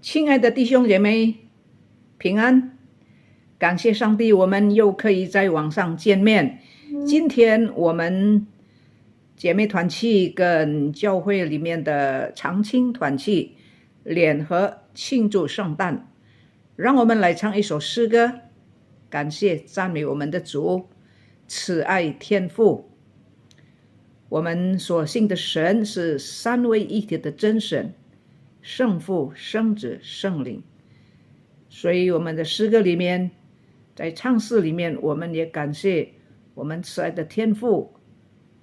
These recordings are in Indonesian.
亲爱的弟兄姐妹，平安！感谢上帝，我们又可以在网上见面。今天我们姐妹团契跟教会里面的长青团契联合庆祝圣诞，让我们来唱一首诗歌，感谢赞美我们的主，慈爱天父。我们所信的神是三位一体的真神，圣父、圣子、圣灵。所以我们的诗歌里面，在唱诗里面，我们也感谢我们慈爱的天父，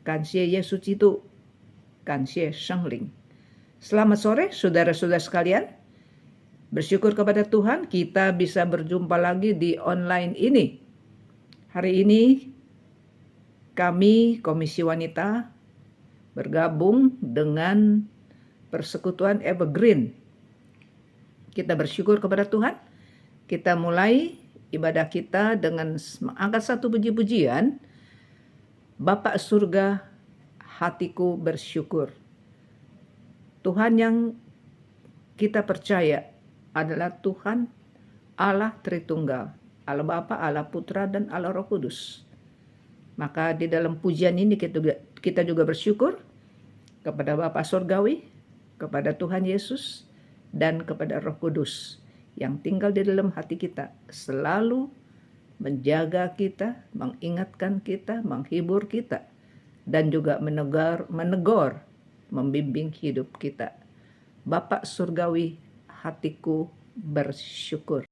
感谢耶稣基督，感谢圣灵。Selamat sore saudara-saudara sekalian. Bersyukur kepada Tuhan kita bisa berjumpa lagi di online ini. Hari ini kami Komisi Wanita bergabung dengan Persekutuan Evergreen. Kita bersyukur kepada Tuhan. Kita mulai ibadah kita dengan mengangkat satu puji-pujian. Bapa surga, hatiku bersyukur. Tuhan yang kita percaya adalah Tuhan Allah Tritunggal, Allah Bapa, Allah Putra, dan Allah Roh Kudus. Maka di dalam pujian ini kita juga bersyukur kepada Bapa Surgawi, kepada Tuhan Yesus, dan kepada Roh Kudus yang tinggal di dalam hati kita, selalu menjaga kita, mengingatkan kita, menghibur kita, dan juga menegur, membimbing hidup kita. Bapa Surgawi, hatiku bersyukur.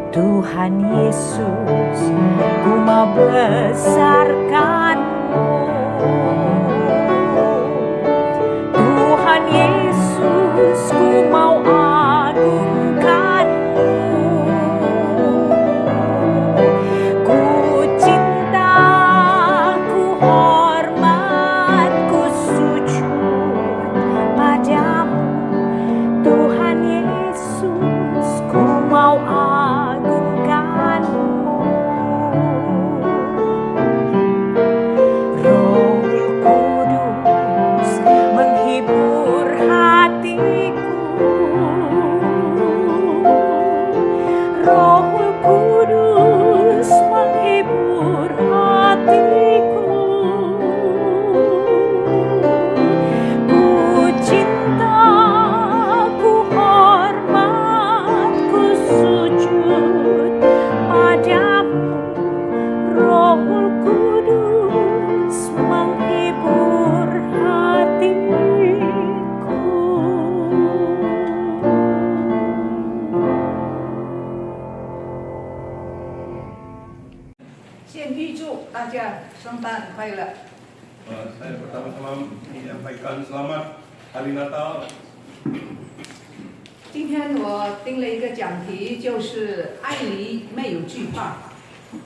Tuhan Yesus, ku mau besarkan-Mu. Tuhan Yesus, ku mau agungkan-Mu. Ku cinta, ku hormat, ku sujud padamu. Tuhan Yesus, ku mau Saya pertama-tama menyampaikan selamat Hari Natal. 今天我定了一个讲题，就是爱里没有惧怕。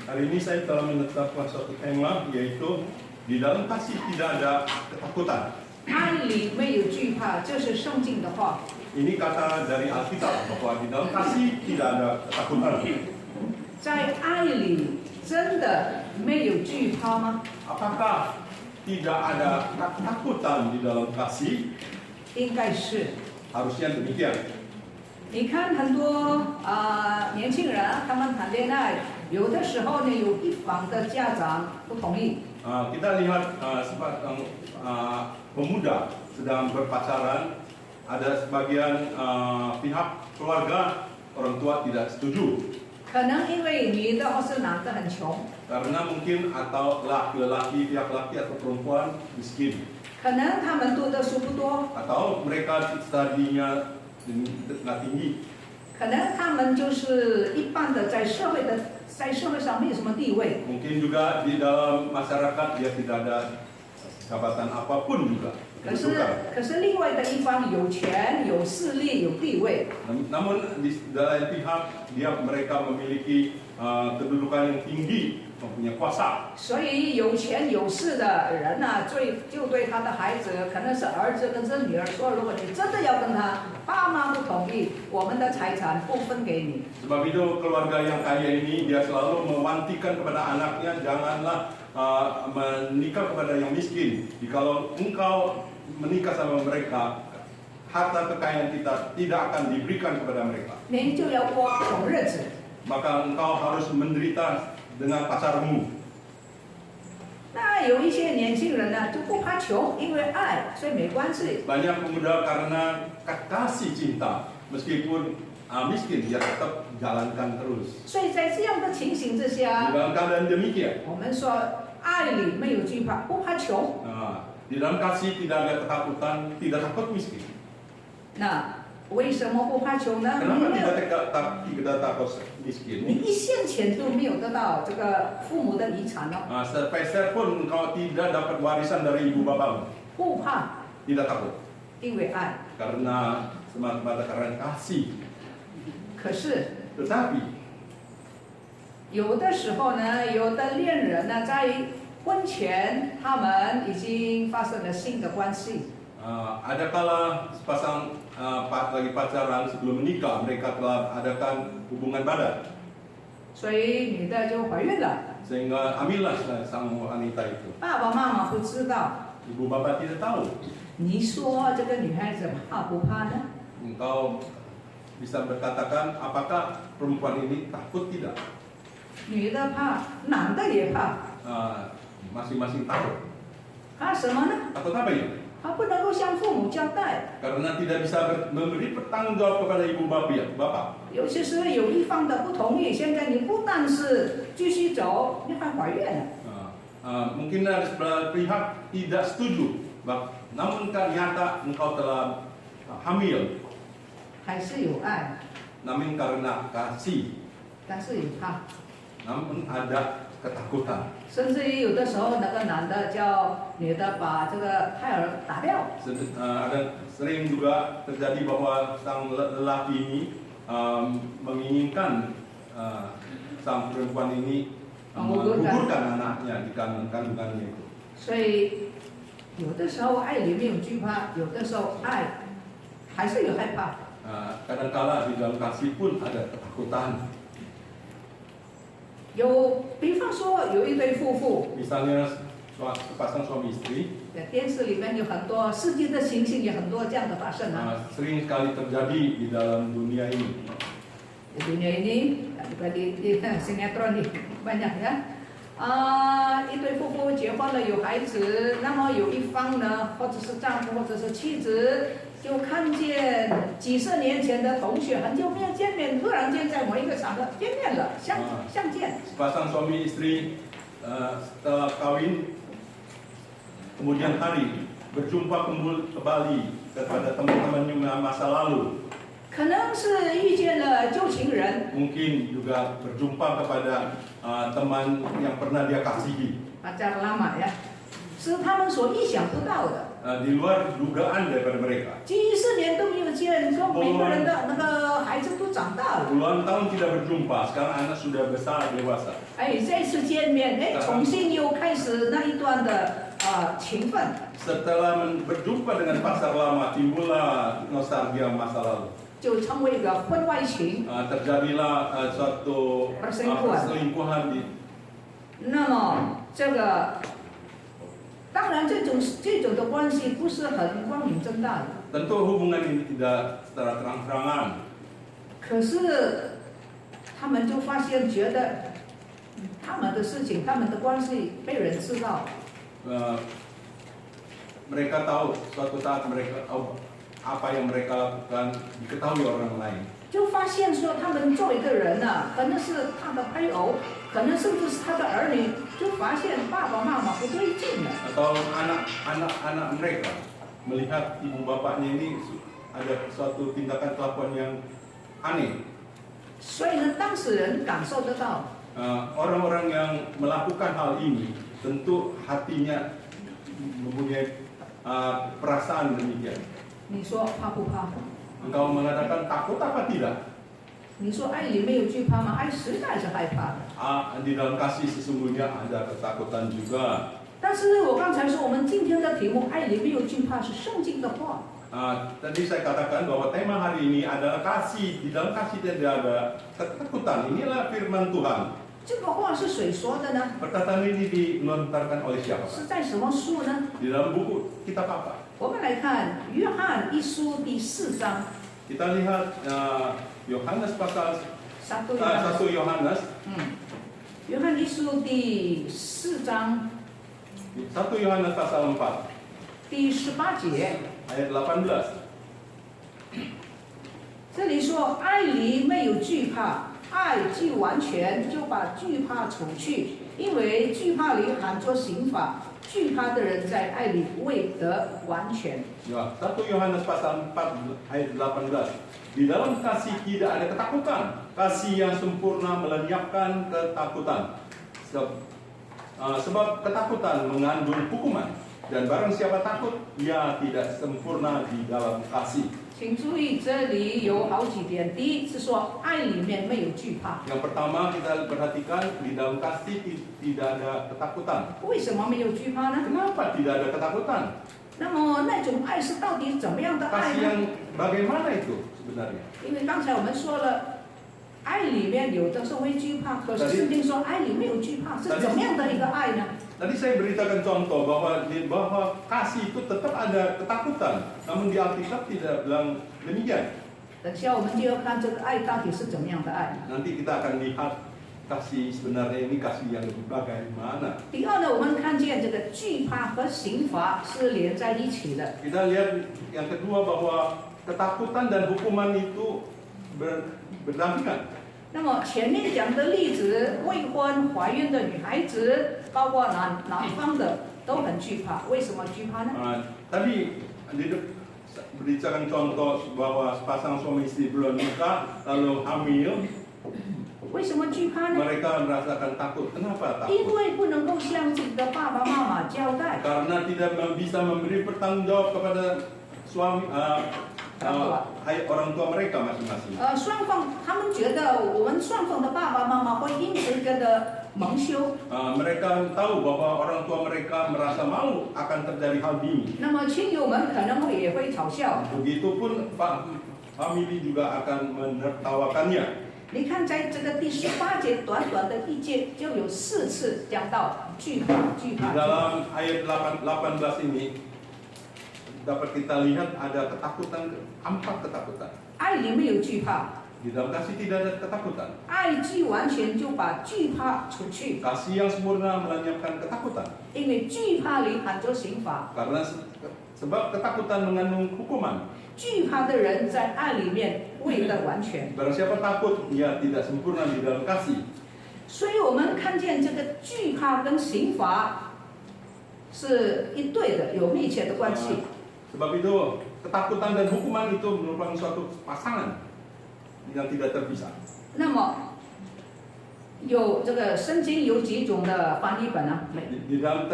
Hari ini saya telah menetapkan suatu tema, yaitu di dalam kasih tidak ada ketakutan. 爱里没有惧怕，这是圣经的话。 Ini kata dari Alkitab bahwa di dalam kasih tidak ada ketakutan. 在爱里真的没有惧怕吗？ Apakah tidak ada ketakutan di dalam kasih? 应该是。 Harusnya demikian. 你看很多年轻人，他们谈恋爱，有的时候呢，有一方的家长不同意。 Kita lihat sebatang pemuda sedang berpacaran, ada sebagian pihak keluarga orang tua tidak setuju. 可能因为女的或是男的很穷， Karena mungkin atau laki-laki, pihak laki atau perempuan miskin, 可能他们读的书不多， atau mereka studinya nggak tinggi, 可能他们就是一般的在社会上没有什么地位。 mungkin juga di dalam masyarakat dia tidak ada jabatan apapun juga. 可是另外的一方有权、有势力、有地位， Namun di dalam pihak mereka memiliki kedudukan yang tinggi, mempunyai kuasa. 所以有权有势的人呢、就对他的孩子，可能是儿子跟这女儿说，如果你真的要跟他，爸妈不同意，我们的财产不分给你。 Sebab itu keluarga yang kaya ini dia selalu mewantikan kepada anaknya, janganlah menikah kepada yang miskin. Jikalau engkau menikah sama mereka, harta kekayaan kita tidak akan diberikan kepada mereka. 您就要过穷日子。 Maka engkau harus menderita dengan pacarmu. 那有一些年轻人呢就不怕穷，因为爱，所以没关系。 Banyak pemuda karena kasih cinta, meskipun miskin dia tetap jalankan terus. 所以在这样的情形之下， Dalam keadaan demikian, 我们说爱里没有惧怕，不怕穷。 di dalam kasih tidak ada ketakutan, tidak takut miskin. 那为什么不怕穷呢？ Kenapa 你没有 tidak takut miskin? 你一线钱都没有得到这个父母的遗产哦， Sepeser pun engkau tidak dapat warisan dari ibu bapamu, 不怕， tidak takut. 因为爱。 Karena semata-mata karena kasih. 可是 Tetapi 有的时候呢，有的恋人呢，在婚前他们已经发生了性的关系， ada kala sepasang lagi pacaran sebelum menikah mereka telah adakan hubungan badan, 所以女的就怀孕了。 sehingga hamillah sang wanita itu. 爸爸妈妈不知道， Ibu bapak tidak tahu. 你说这个女孩子怕不怕呢？ Engkau bisa berkatakan apakah perempuan ini takut tidak? 女的怕，男的也怕， Masing-masing takut. 怕什么呢？ Takut apa ya? 他不能够向父母交代， Karena tidak bisa memberi pertanggung jawab kepada ibu bapak. 尤其是有一方的不同意，现在你不但是继续走，你还怀孕了。 Mungkin ada sebelah pihak tidak setuju, namun ternyata engkau telah hamil, 还是有爱， namun karena kasih, 但是有怕， namun ada ketakutan. 甚至于有的时候那个男的叫女的把这个胎儿打掉， Ada sering juga terjadi bahwa sang lelaki ini menginginkan sang perempuan ini menggugurkan anaknya di kandungannya itu. 所以有的时候爱里面有惧怕，有的时候爱还是有害怕。 Kadangkala di dalam kasih pun ada ketakutan. 有，比方说有一对夫妇， Misalnya sepasang suami istri, 在电视里面有很多世界的情形，有很多这样的发生啊。 sering sekali terjadi di dalam dunia ini. Di dunia ini, juga di sinetron ini banyak ya. 一对夫妇结婚了有孩子，那么有一方呢，或者是丈夫或者是妻子，就看见几十年前的同学，很久没有见面，突然间在某一个场合见面了，相见。 Sepasang suami istri setelah kawin, kemudian hari berjumpa kembali kepada teman-temannya masa lalu. 可能是遇见了旧情人， Mungkin juga berjumpa kepada teman yang pernah dia kasihi. pacar lama ya，是他们所意想不到的。 Di luar dugaan daripada mereka. 几十年都没有见，说每个人的那个孩子都长大了。 Puluhan tahun tidak berjumpa, sekarang anak sudah besar dewasa. 这次见面，重新又开始那一段的情分。 Setelah berjumpa dengan pacar lama, timbullah nostalgia masa lalu. 就成为一个婚外情。 Terjadilah suatu perselingkuhan di. 那么这个，当然这种的关系不是很光明正大的。 Tentu hubungan ini tidak secara terang-terangan. 可是他们就发现，觉得他们的事情、他们的关系被人知道。 Mereka tahu suatu saat mereka apa yang mereka lakukan diketahui orang lain. 就发现说他们做一个人呢、可能是他的配偶，可能甚至是他的儿女，就发现爸爸妈妈不对劲了。 Atau anak-anak mereka melihat ibu bapaknya ini ada suatu tindakan kelakuan yang aneh. 所以呢，当事人感受得到， Orang-orang yang melakukan hal ini tentu hatinya mempunyai perasaan demikian. 你说怕不怕？ Engkau mengatakan takut apa tidak? 你说爱里面有惧怕吗？爱实在是害怕的。 Di dalam kasih sesungguhnya ada ketakutan juga. 但是我刚才说，我们今天的题目“爱里面有惧怕”是圣经的话。 Tadi saya katakan bahwa tema hari ini adalah kasih. Di dalam kasih tidak ada ketakutan. Inilah firman Tuhan. 这个话是谁说的呢？ Perkataan ini dilontarkan oleh siapa? 是在什么书呢？ Di dalam buku kitab apa? 我们来看约翰一书第4章。 Kita lihat Yohanes pasal 1 1 Yohanes 约翰一书第4章 1 Yohanes pasal 4第18节， ayat 18. 这里说爱里没有惧怕，爱既完全，就把惧怕除去，因为惧怕里含着刑罚，惧怕的人在爱里未得完全。 Ya, 1 Yohanes pasal 4 ayat 18. Di dalam kasih tidak ada ketakutan. Kasih yang sempurna melenyapkan ketakutan. Sebab ketakutan mengandung hukuman. Dan barang siapa takut, ia tidak sempurna di dalam kasih. 请注意，这里有好几点。第一是说爱里面没有惧怕， Yang pertama kita perhatikan di dalam kasih tidak ada ketakutan. 为什么没有惧怕呢？ Kenapa tidak ada ketakutan? 那么那种爱是到底怎么样的爱 Kasih 呢？ yang bagaimana itu sebenarnya? 因为刚才我们说了，爱里面有的时候会惧怕，可是圣经说爱里没有惧怕，是怎么样的一个爱呢？ Tadi saya beritakan contoh bahwa kasih itu tetap ada ketakutan, namun di Alkitab tidak bilang demikian. 等下我们就要看这个爱到底是怎么样的爱。 Nanti kita akan lihat kasih sebenarnya ini kasih yang lebih bagaimana. 第二呢，我们看见这个惧怕和刑罚是连在一起的。 Kita lihat yang kedua bahwa ketakutan dan hukuman itu berdampingan. 那么前面讲的例子，未婚怀孕的女孩子，包括男方的都很惧怕。为什么惧怕呢？ Tadi berbicara contoh bahwa sepasang suami istri belum nikah lalu hamil, 为什么惧怕呢？ mereka merasakan takut. Kenapa 因 takut? 为不能够向自己的爸爸妈妈交代。 Karena tidak bisa memberi pertanggung jawab kepada suami orang tua mereka masing-masing. 双方他们觉得我们双方的爸爸妈妈会因此觉得蒙羞。 Mereka tahu bahwa orang tua mereka merasa malu akan terjadi hal ini. 那么亲友们可能也会嘲笑。 Begitupun famili juga akan menertawakannya. 你看，在这个第18节短短的一节，就有4次讲到惧怕，惧 Di 怕。 dalam ayat 18 ini dapat kita lihat ada ketakutan, 4 ketakutan. 爱里面有惧怕， Di dalam kasih tidak ada ketakutan. 爱既完全就把惧怕除去， Kasih yang sempurna melenyapkan ketakutan. 因为惧怕里含着刑罚， Karena sebab ketakutan mengandung hukuman. 惧怕的人在爱里面未得完全。 Barang siapa takut, ia tidak sempurna di dalam kasih. 所以我们看见这个惧怕跟刑罚是一对的，有密切的关系。 Sebab itu ketakutan dan hukuman itu merupakan suatu pasangan yang tidak terpisah. 那么有这个圣经有几种的翻译本啊？ Di dalam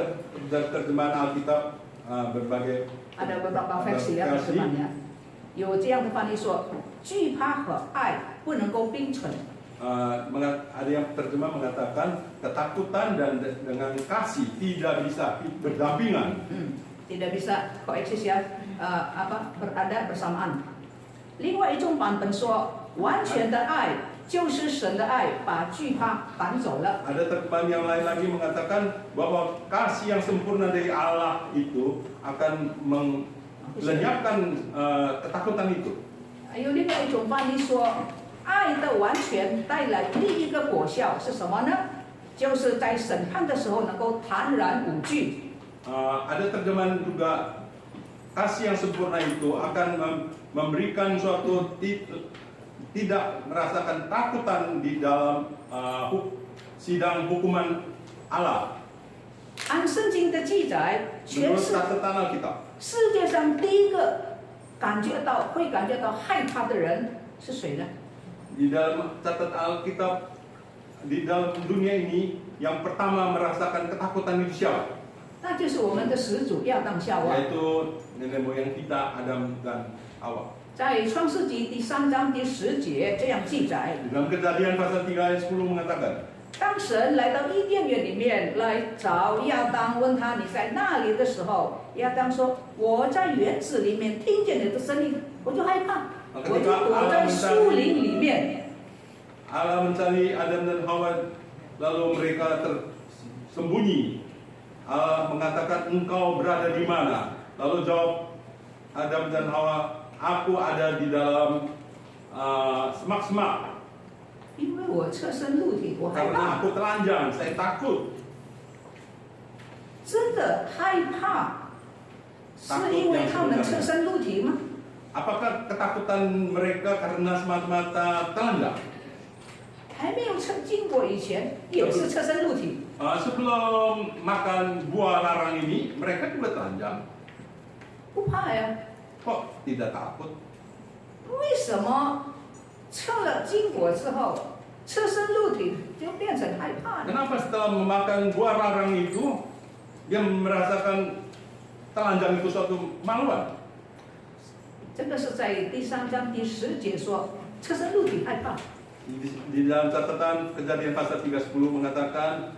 terjemahan Alkitab berbagai ada beberapa versi ya terjemahannya. 有这样的翻译说，惧怕和爱不能够并存。 ada yang terjemah mengatakan ketakutan dan dengan kasih tidak bisa berdampingan. Tidak bisa koeksis ya, berada bersamaan. 另外一种版本说，完全的爱就是神的爱，把惧怕赶走了。 Ada terjemahan yang lain lagi mengatakan bahwa kasih yang sempurna dari Allah itu akan melenyapkan ketakutan itu. 还有另外一种翻译说，爱的完全带来另一个果效是什么呢？就是在审判的时候能够坦然无惧。 Ada terjemahan juga kasih yang sempurna itu akan memberikan suatu tidak merasakan takutan di dalam sidang hukuman Allah. 按圣经的记载，全 Menurut 是 catatan Alkitab, 世界上第一个会感觉到害怕的人是谁呢？ di dalam catatan Alkitab, di dalam dunia ini yang pertama merasakan ketakutan itu siapa? 那就是我们的始祖亚当夏娃。 Yaitu nenek moyang kita Adam dan Hawa. 在创世纪第3章第10节这样记载： Di dalam Kejadian pasal 3 ayat 10 mengatakan, 当神来到伊甸园里面来找亚当，问他你在哪里的时候，亚当说：“我在园子里面听见你的声音，我就害怕，我就躲在树林里面。” Allah mencari Adam dan Hawa, lalu mereka tersembunyi. Allah mengatakan, engkau berada di mana? Lalu jawab Adam dan Hawa, aku ada di dalam semak-semak. 因为我侧身露体，我害 Karena 怕， aku telanjang, saya takut. 真的害怕，是因为他们侧身露体吗？ Apakah ketakutan mereka karena semata-mata telanjang? 还没有经过以前，也是侧身露体。 Sebelum makan buah larang ini, mereka juga telanjang. 不怕呀？ Kok tidak takut? 为什么测了经果之后，侧身露体就变成害怕呢？ Kenapa setelah memakan buah larang itu, dia merasakan telanjang itu suatu maluan? 这个是在第3章第10节说，侧身露体害怕。 Di dalam catatan Kejadian pasal 3:10 mengatakan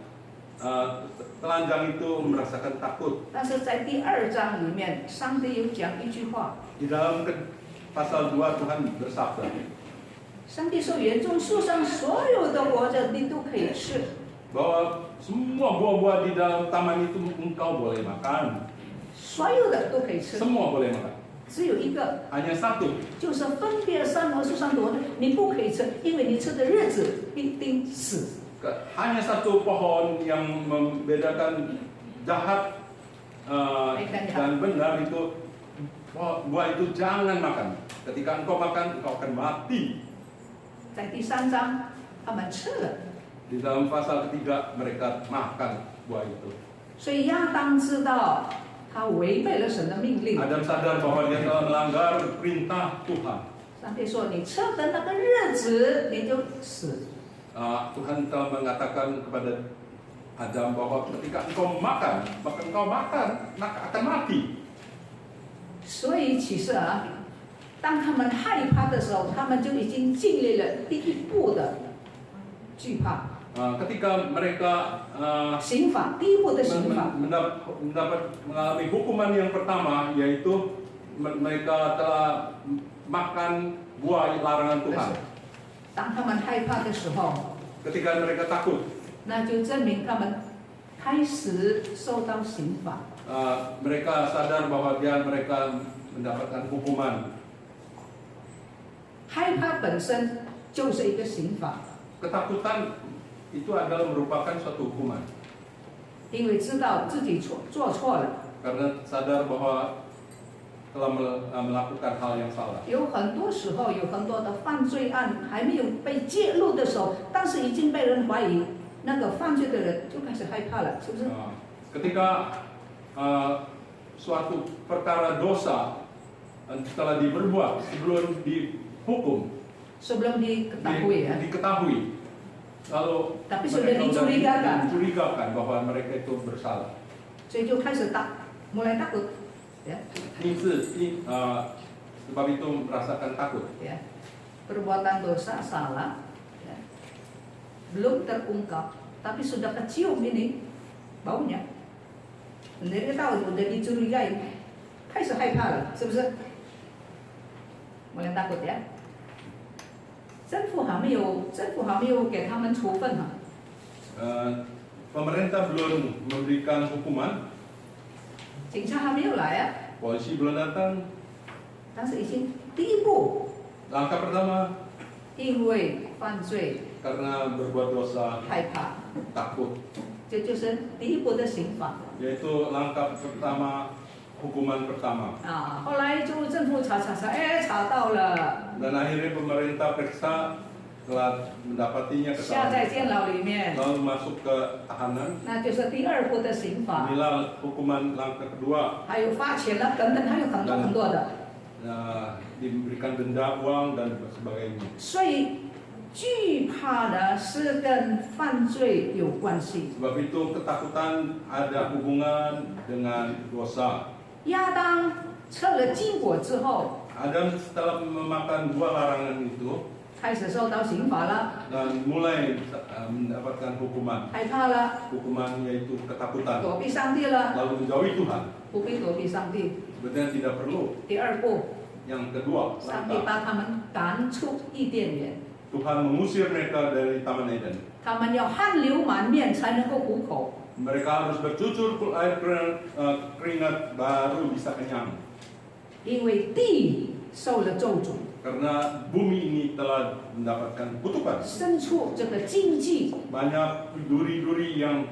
telanjang itu merasakan takut. 但是在第2章里面，上帝有讲一句话， Di dalam pasal 2 Tuhan bersabda, 上帝说园中树上所有的活着你都可以吃， bahwa semua buah-buah di dalam taman itu engkau boleh makan. 所有的都可以吃， Semua boleh makan. 只有一个， Hanya satu, 就是分别善恶树上的活着你不可以吃，因为你吃的日子必定死。 hanya satu pohon yang membedakan jahat dan benar itu, buah itu jangan makan. Ketika engkau makan, engkau akan mati. 在第3章，他们吃了， Di dalam pasal ketiga mereka makan buah itu. 所以亚当知道他违背了神的命令。 Adam sadar bahwa dia telah melanggar perintah Tuhan. 上帝说：“你吃的那个日子，你就死。” Tuhan telah mengatakan kepada Adam bahwa ketika engkau makan, maka engkau akan mati. 所以其实当他们害怕的时候，他们就已经经历了第一步的惧怕。 Ketika mereka 刑法，第一步的刑法。 mengalami hukuman yang pertama, yaitu mereka telah makan buah larangan Tuhan. 当他们害怕的时候， Ketika mereka takut, 那就证明他们开始受到刑罚。 mereka sadar bahwa mereka mendapatkan hukuman. 害怕本身就是一个刑罚， Ketakutan itu adalah merupakan suatu hukuman. 因为知道自己做错了。 Karena sadar bahwa telah melakukan hal yang salah. 有很多时候，有很多的犯罪案还没有被揭露的时候，但是已经被人怀疑，那个犯罪的人就开始害怕了，是不是？ Ketika suatu perkara dosa telah diperbuat sebelum dihukum, sebelum diketahui lalu tapi sudah dicurigakan bahwa mereka itu bersalah. 所以就开始mulai takut, ya. Sebab itu merasakan takut. Ya. Perbuatan dosa salah, ya. Belum terungkap, tapi sudah kecium ini baunya. Mereka tahu sudah dicurigai, 开始害怕了，是不是？ mulai takut ya. 政府还没有给他们处分 Pemerintah belum memberikan hukuman. 警察还没有来啊。 Polisi belum datang. 但是已经第一步， Langkah pertama 因为犯罪 karena berbuat dosa 害怕， takut, 这就是第一步的刑法。 yaitu langkah pertama hukuman pertama. 啊，后来就政府查，哎，查到了， Dan akhirnya pemerintah periksa telah mendapatinya 下在 kesalahan, 监牢里面， lalu masuk ke tahanan. 那就是第二步的刑罚， Inilah hukuman langkah kedua, 还有罚钱了等等，还有很多的。 diberikan denda, uang dan sebagainya. 所以惧怕的是跟犯罪有关系。 Sebab itu ketakutan ada hubungan dengan dosa. 亚当吃了禁果之后， Adam setelah memakan dua larangan itu 开始受到刑罚了， dan mulai mendapatkan hukuman. 害怕了， Hukuman yaitu ketakutan, 躲避上帝了， lalu menjauhi Tuhan. 不必躲避上帝。 Sebenarnya tidak perlu. 第二步， Yang kedua, 上帝 langkah. 把他们赶出伊甸园， Tuhan mengusir mereka dari Taman Eden. 他们要汗流满面才能够糊口， Mereka harus bercucur air keringat baru bisa kenyang. 因为地受了咒诅， Karena bumi ini telah mendapatkan kutukan. 生出这个禁忌， Banyak duri-duri yang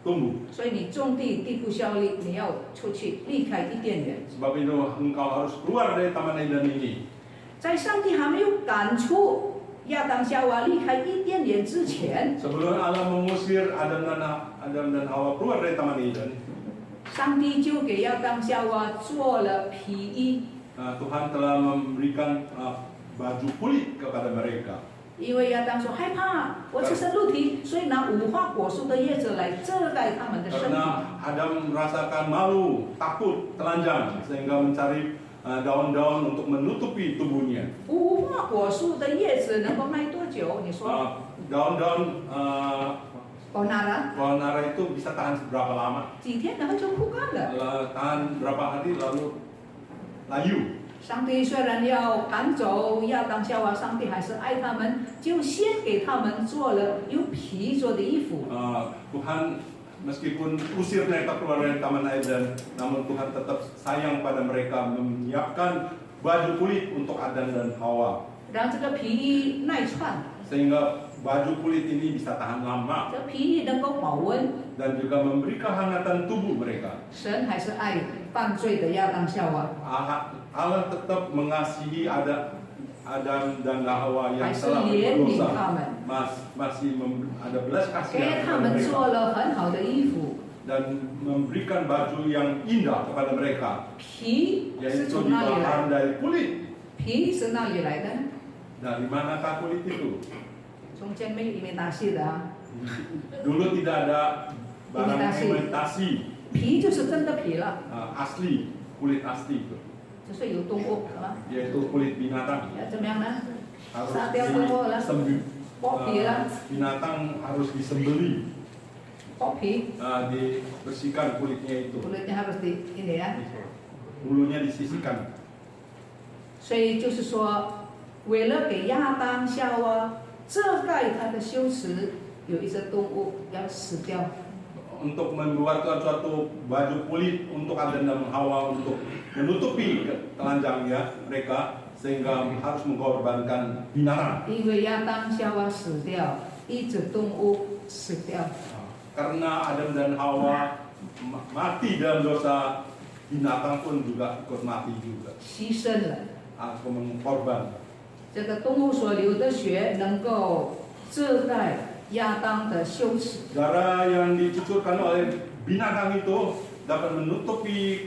tumbuh. 所以你种地地不效力，你要出去离开伊甸园。 Sebab itu engkau harus keluar dari Taman Eden ini. 在上帝还没有赶出亚当夏娃离开伊甸园之前， Sebelum Allah mengusir Adam dan Hawa keluar dari Taman Eden, 上帝就给亚当夏娃做了皮衣， Tuhan telah memberikan baju kulit kepada mereka. 因为亚当说害怕，我赤身露体，所以拿无花果树的叶子来遮盖他们的身体。 Karena Adam merasakan malu, takut, telanjang, sehingga mencari daun-daun untuk menutupi tubuhnya. 无花果树的叶子能够耐多久？你说？ Daun-daun pohon ara pohon ara itu bisa tahan berapa lama? 几天然后就枯干了。 Tahan berapa hari lalu layu. 上帝虽然要赶走亚当夏娃，上帝还是爱他们，就先给他们做了由皮做的衣服。 Tuhan meskipun usir mereka keluar dari Taman Eden, namun Tuhan tetap sayang pada mereka, menyiapkan baju kulit untuk Adam dan Hawa. 让这个皮衣耐穿， Sehingga baju kulit ini bisa tahan lama 这皮衣能够保温。 dan juga memberi kehangatan tubuh mereka. 神还是爱犯罪的亚当夏娃， Allah tetap mengasihi Adam dan Hawa yang 还是 telah 怜悯 berdosa. 他们， Masih ada belas 给 kasihan 他 kepada 们 mereka 做了很好的衣服。 dan memberikan baju yang indah kepada mereka, 皮是 yaitu 从哪里 dibahan 来？ dari kulit. 皮是哪里来的？ Dari manakah kulit itu? 从前没有里面打细的啊， Dulu tidak ada barang Imitasi. imitasi, 皮就是真的皮了， asli, kulit asli itu, 就是有动物是吧？ yaitu kulit binatang. 要怎么样呢？ Harus 杀掉动物了， 剥皮了， binatang harus disembeli, 剥皮， dibersihkan kulitnya itu, kulitnya harus di ini ya。 bulunya disisihkan. 所以就是说，为了给亚当夏娃遮盖他的羞耻，有一只动物要死掉。 Untuk membuat suatu baju kulit untuk Adam dan Hawa untuk menutupi telanjangnya mereka, sehingga harus mengorbankan binatang. 因为亚当夏娃死掉，一只动物死掉， Karena Adam dan Hawa mati dalam dosa, binatang pun juga ikut mati juga. 牺牲了。 Aku mengkorban. 这个动物所流的血能够遮盖亚当的羞耻。 Darah yang dicucurkan oleh binatang itu dapat menutupi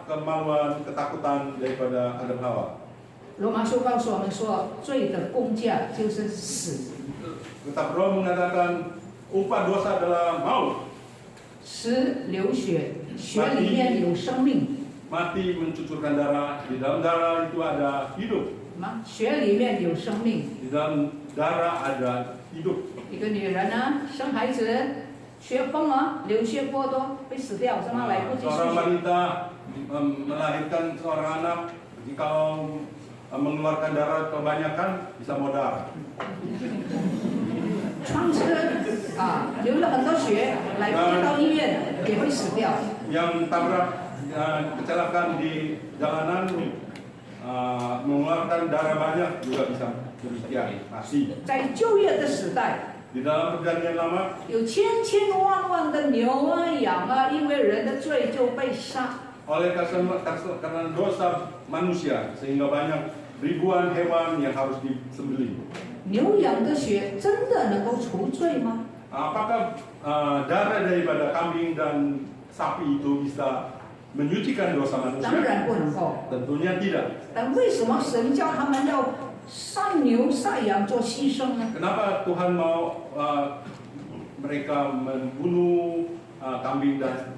kemaluan, ketakutan daripada Adam Hawa. 罗马书告诉我们说，罪的工价就是死， Kitab Rom mengatakan upah dosa adalah maut. 死流血，血里面有生命， Mati mencucurkan darah, di dalam darah itu ada hidup, 什么？血里面有生命。 di dalam darah ada hidup. 一个女人呢，生孩子血崩了，流血过多会死掉，是吗？来不及 Seorang 输血。 wanita melahirkan seorang anak, jika mengeluarkan darah kebanyakan bisa modar. 撞车啊，流了很多血，来不及到医院也会死掉。 Yang tabrak kecelakaan di jalanan mengeluarkan darah banyak juga bisa demikian mati. 在旧约的时代， Di dalam perjanjian lama 有千千万万的牛啊、羊啊，因为人的罪就被杀。karena dosa manusia sehingga banyak ribuan hewan yang harus disembelih. 牛羊的血真的能够除罪吗？ Apakah darah daripada kambing dan sapi itu bisa menyucikan dosa 当 manusia? 然不能够。 Tentunya tidak. 但为什么神叫他们要杀牛杀羊做牺牲呢？ Kenapa Tuhan mau mereka membunuh kambing dan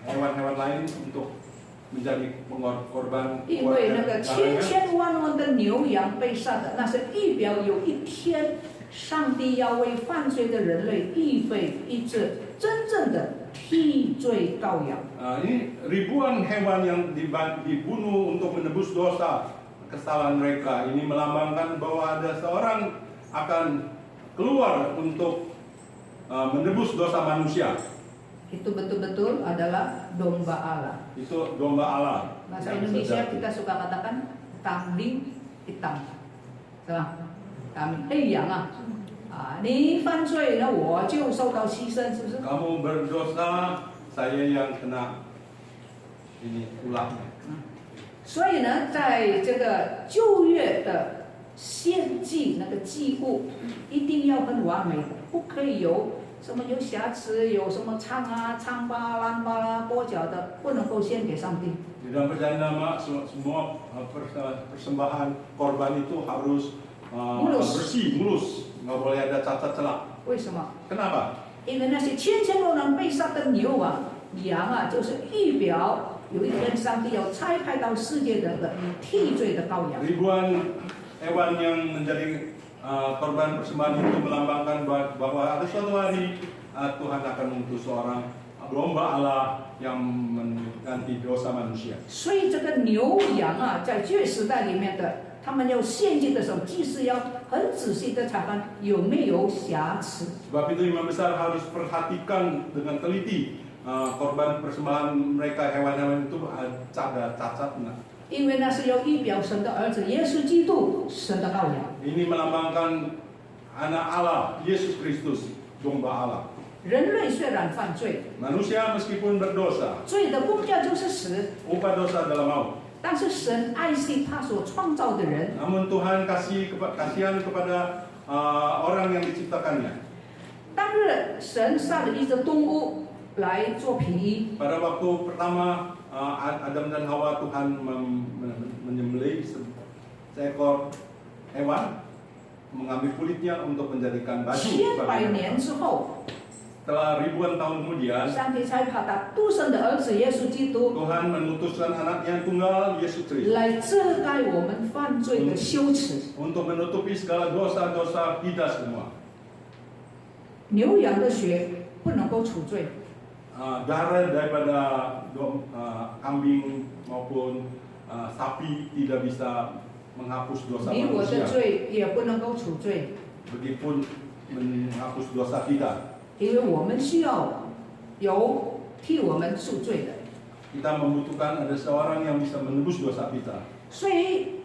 hewan-hewan lain untuk menjadi korban? 因为那个千千万万的牛羊被杀的，那是预表有一天，上帝要为犯罪的人类预备一只真正的替罪羔羊。 Ini ribuan hewan yang dibunuh untuk menebus dosa kesalahan mereka. Ini melambangkan bahwa ada seorang akan keluar untuk menebus dosa manusia. Itu betul-betul adalah domba Allah. Itu domba Allah. Bahasa yang Indonesia sejati. kita suka katakan kambing hitam, 是吧？kambing黑羊啊，你犯罪，那我就受到牺牲，是不是？ Kamu berdosa, saya yang kena ini ulahnya. 所以呢，在这个旧约的献祭那个祭物，一定要很完美，不可以有什么有瑕疵，有什么疮啊、疮疤、烂疤啦、跛脚的，不能够献给上帝。 Di dalam perjanjian lama semua persembahan korban itu harus bersih, mulus, nggak boleh ada cacat celah. 为什么？ Kenapa? 因为那些千千万万被杀的牛啊、羊啊，就是预表有一天上帝要差派到世界的替罪的羔羊。 Ribuan hewan yang menjadi korban persembahan itu melambangkan bahwa ada suatu hari Tuhan akan mengutus seorang domba Allah yang mengganti dosa manusia. 所以这个牛羊啊，在旧约时代里面的，他们要献祭的时候，祭司要很仔细的查看有没有瑕疵。 Sebab itu imam besar harus perhatikan dengan teliti korban persembahan mereka hewan-hewan itu ada cacat nggak? 因为那是要预表神的儿子耶稣基督，神的羔羊。 Ini melambangkan anak Allah, Yesus Kristus, domba Allah. 人类虽然犯罪， Manusia meskipun berdosa, 罪的工价就是死， upah dosa adalah maut. 但是神爱惜他所创造的人。 Namun Tuhan kasihan kepada orang yang diciptakannya. 当日神杀了一只动物来做皮衣， Pada waktu pertama Adam dan Hawa Tuhan menyembelih seekor hewan, mengambil kulitnya untuk menjadikan baju. 100年之后， Setelah ribuan tahun kemudian, 上帝才把他独生的儿子耶稣基督 Tuhan mengutuskan anaknya yang tunggal, Yesus Kristus, 来遮盖我们犯罪的羞耻。 untuk menutupi segala dosa-dosa kita semua. 牛羊的血不能够除罪， Darah daripada kambing maupun sapi tidak bisa menghapus dosa 你我的 manusia. 罪也不能够除罪， Begitupun menghapus dosa kita. 因为我们需要有替我们赎罪的。 Kita membutuhkan ada seorang yang bisa menebus dosa kita. 所以，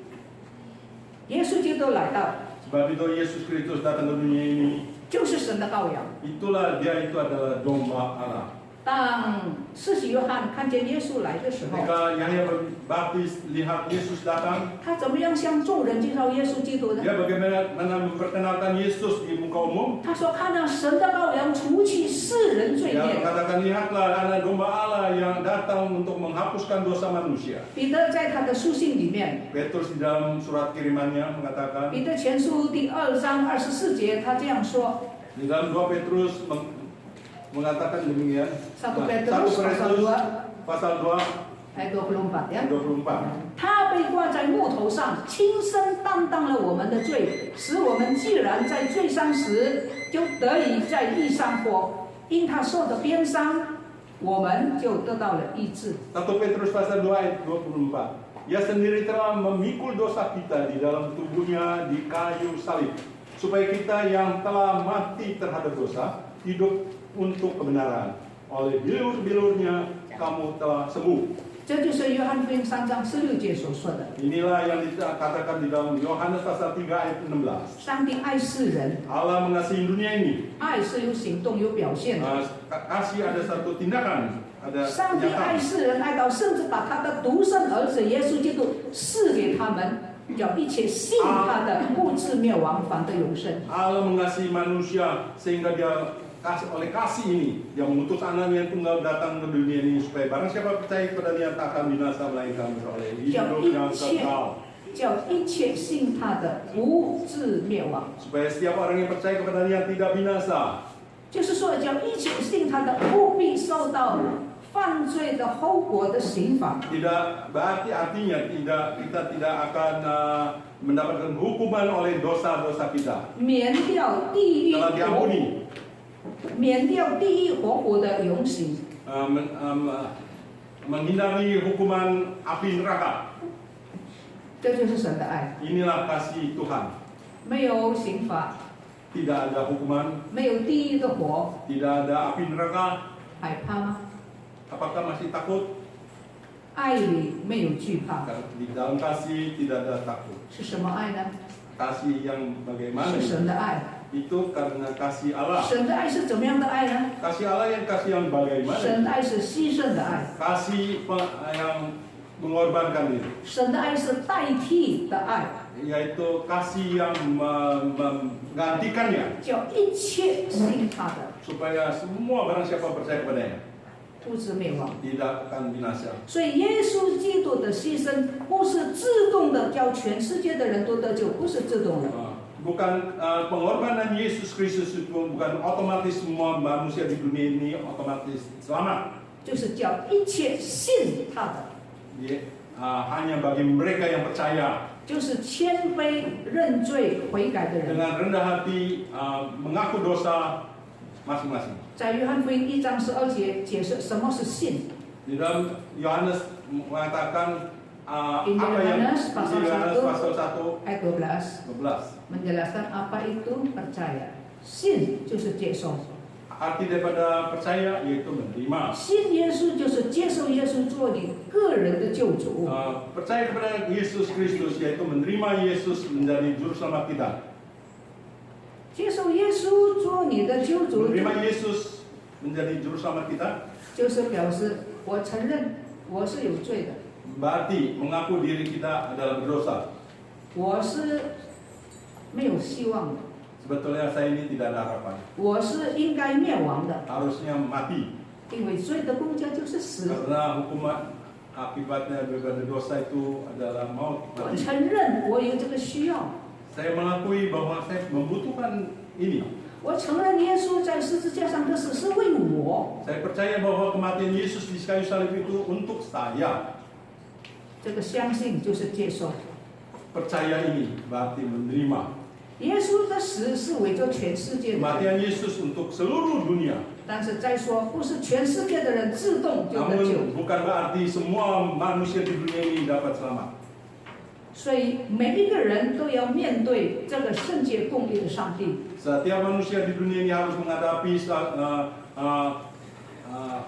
耶稣基督来到， Sebab itu Yesus Kristus datang ke dunia ini. 就是神的羔羊。 Itulah dia, itu adalah domba Allah. 当施洗约翰看见耶稣来的时候， Ketika Yahya Baptis lihat Yesus datang, 他怎么样向众人介绍耶稣基督呢？ dia bagaimana memperkenalkan Yesus di muka umum. 他说：“看到神的羔羊除去世人罪 Dia 孽。 mengatakan, lihatlah anak domba Allah yang datang untuk menghapuskan dosa manusia. 彼得在他的书信里面， Petrus di dalam surat kirimannya mengatakan, 彼得前书第2章24节，他这样说： di dalam 2 Petrus mengatakan demikian. 1 1 Petrus pasal 2 pasal 2 ayat 24 ya. 24. 他被挂在木头上，亲身担当了我们的罪，使我们既然在罪上时，就得以在义上活。因他受的鞭伤，我们就得到了医治。 1 Petrus pasal 2 ayat 24. Ia sendiri telah memikul dosa kita di dalam tubuhnya di kayu salib, supaya kita yang telah mati terhadap dosa hidup untuk kebenaran. Oleh bilur-bilurnya kamu telah sembuh. 这就是约翰福音3章16节所说的。 Inilah yang dikatakan di dalam Yohanes pasal 3 ayat 16. 上帝爱世人， Allah mengasihi dunia ini. 爱是有行动、有表现的。 Kasih ada satu tindakan, ada 上帝爱 kenyataan. 世人爱到，甚至把他的独生儿子耶稣基督赐给他们，叫一切信他的不至灭亡，反得永生。 Allah mengasihi manusia sehingga dia oleh kasih ini dia mengutus anaknya yang tunggal datang ke dunia ini supaya barang siapa percaya kepada dia tak akan binasa melainkan beroleh hidup yang kekal. 叫一切信他的不至灭亡， Supaya setiap orang yang percaya kepada dia tidak binasa. 就是说，叫一切信他的不必受到犯罪的后果的刑罚。 Tidak berarti artinya kita tidak akan mendapatkan hukuman oleh dosa-dosa kita. 免掉地狱 Telah 活， diampuni. 免掉地狱活活的永刑， Menghindari hukuman api neraka. 这就是神的爱。 Inilah kasih Tuhan. 没有刑罚， Tidak ada hukuman, 没有地狱的火， tidak ada api neraka. 害怕吗？ Apakah masih takut? 爱里没有惧怕， Di dalam kasih tidak ada takut. 是什么爱呢？ Kasih yang bagaimana? 是神的爱。 Itu karena kasih Allah. 神的爱是怎么样的爱呢？ Kasih Allah yang kasih yang bagaimana? 神的爱是牺牲的爱， Kasih yang mengorbankan diri. 神的爱是代替的爱， Yaitu kasih yang menggantikannya 叫一切信他的 supaya semua barang siapa percaya kepadanya 不至灭亡。 tidak akan binasa. 所以耶稣基督的牺牲不是自动的叫全世界的人都得救，不是自动的。 Bukan pengorbanan Yesus Kristus itu bukan otomatis semua manusia di dunia ini otomatis selamat. 就是叫一切信他的， Hanya bagi mereka yang percaya 就是谦卑认罪悔改的人。 dengan rendah hati mengaku dosa masing-masing. 在约翰福音1章12节解释什么是信。 Di dalam Yohanes mengatakan Injil apa yang Yohanes pasal Yohanes 1 pasal 1 ayat 12 12. menjelaskan apa itu percaya. 信就是接受， Arti daripada percaya yaitu menerima. 信耶稣就是接受耶稣做你个人的救主。 Percaya kepada Yesus Kristus yaitu menerima Yesus menjadi juru selamat kita. 接受耶稣做你的救主， Menerima Yesus menjadi juru selamat kita 就是表示我承认我是有罪的， berarti mengaku diri kita adalah berdosa. 我是没有希望的， Sebetulnya saya ini tidak ada harapan. 我是应该灭亡的， Harusnya mati 因为罪的工价就是死。 karena hukuman akibatnya daripada dosa itu adalah maut 我 mati. 承认我有这个需要， Saya mengakui bahwa saya membutuhkan ini. 我承认耶稣在十字架上的死是为我。 Saya percaya bahwa kematian Yesus di kayu salib itu untuk saya. 这个相信就是接受。 Percaya ini berarti menerima. 耶稣的死是为着全世界的人， Kematian Yesus untuk seluruh dunia. 但是再说不是全世界的人自动就得救， Namun bukan berarti semua manusia di dunia ini dapat selamat. 所以每一个人都要面对这个圣洁公义的上帝。 Setiap manusia di dunia ini harus menghadapi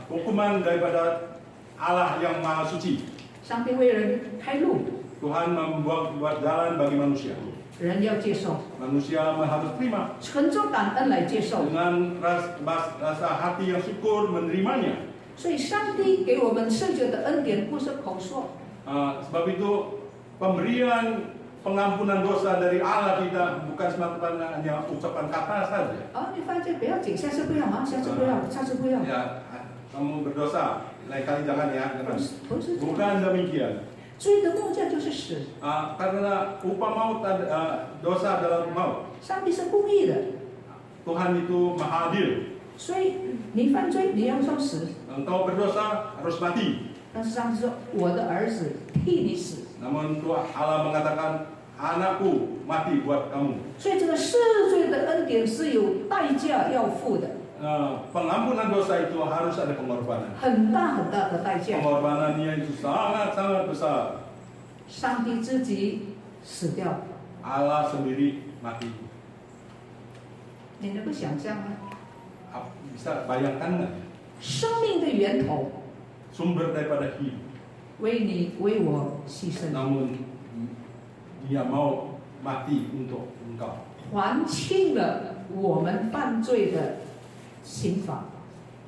hukuman daripada Allah yang Maha Suci. 上帝为人开路， Tuhan membuat jalan bagi manusia. 人要接受， Manusia harus terima 存着感恩来接受。 dengan rasa hati yang syukur menerimanya. 所以上帝给我们圣洁的恩典不是口说， Sebab itu pemberian pengampunan dosa dari Allah kita bukan semata-mata hanya ucapan kata saja. 你犯罪不要紧，下次不要啊，下次不要，下次不要。 Ya, kamu berdosa, lain kali jangan ya. Jangan. 不是这样， Bukan demikian. 罪的工价就是死。 Karena upah maut dosa adalah maut. 上帝是公义的， Tuhan itu maha adil. 所以你犯罪你要受死。 Engkau berdosa harus mati. 但是上帝说：“我的儿子替你死。” Namun Tuhan Allah mengatakan anakku mati buat kamu. 所以这个赦罪的恩典是有代价要付的， Pengampunan dosa itu harus ada pengorbanan. 很大很大的代价。 Pengorbanannya itu sangat-sangat besar. 上帝自己死掉， Allah sendiri mati. 你能够想象吗？ Bisa bayangkan nggak? 生命的源头 Sumber daripada hidup. 为你为我牺牲， Namun dia mau mati untuk engkau. 还清了我们犯罪的刑罚。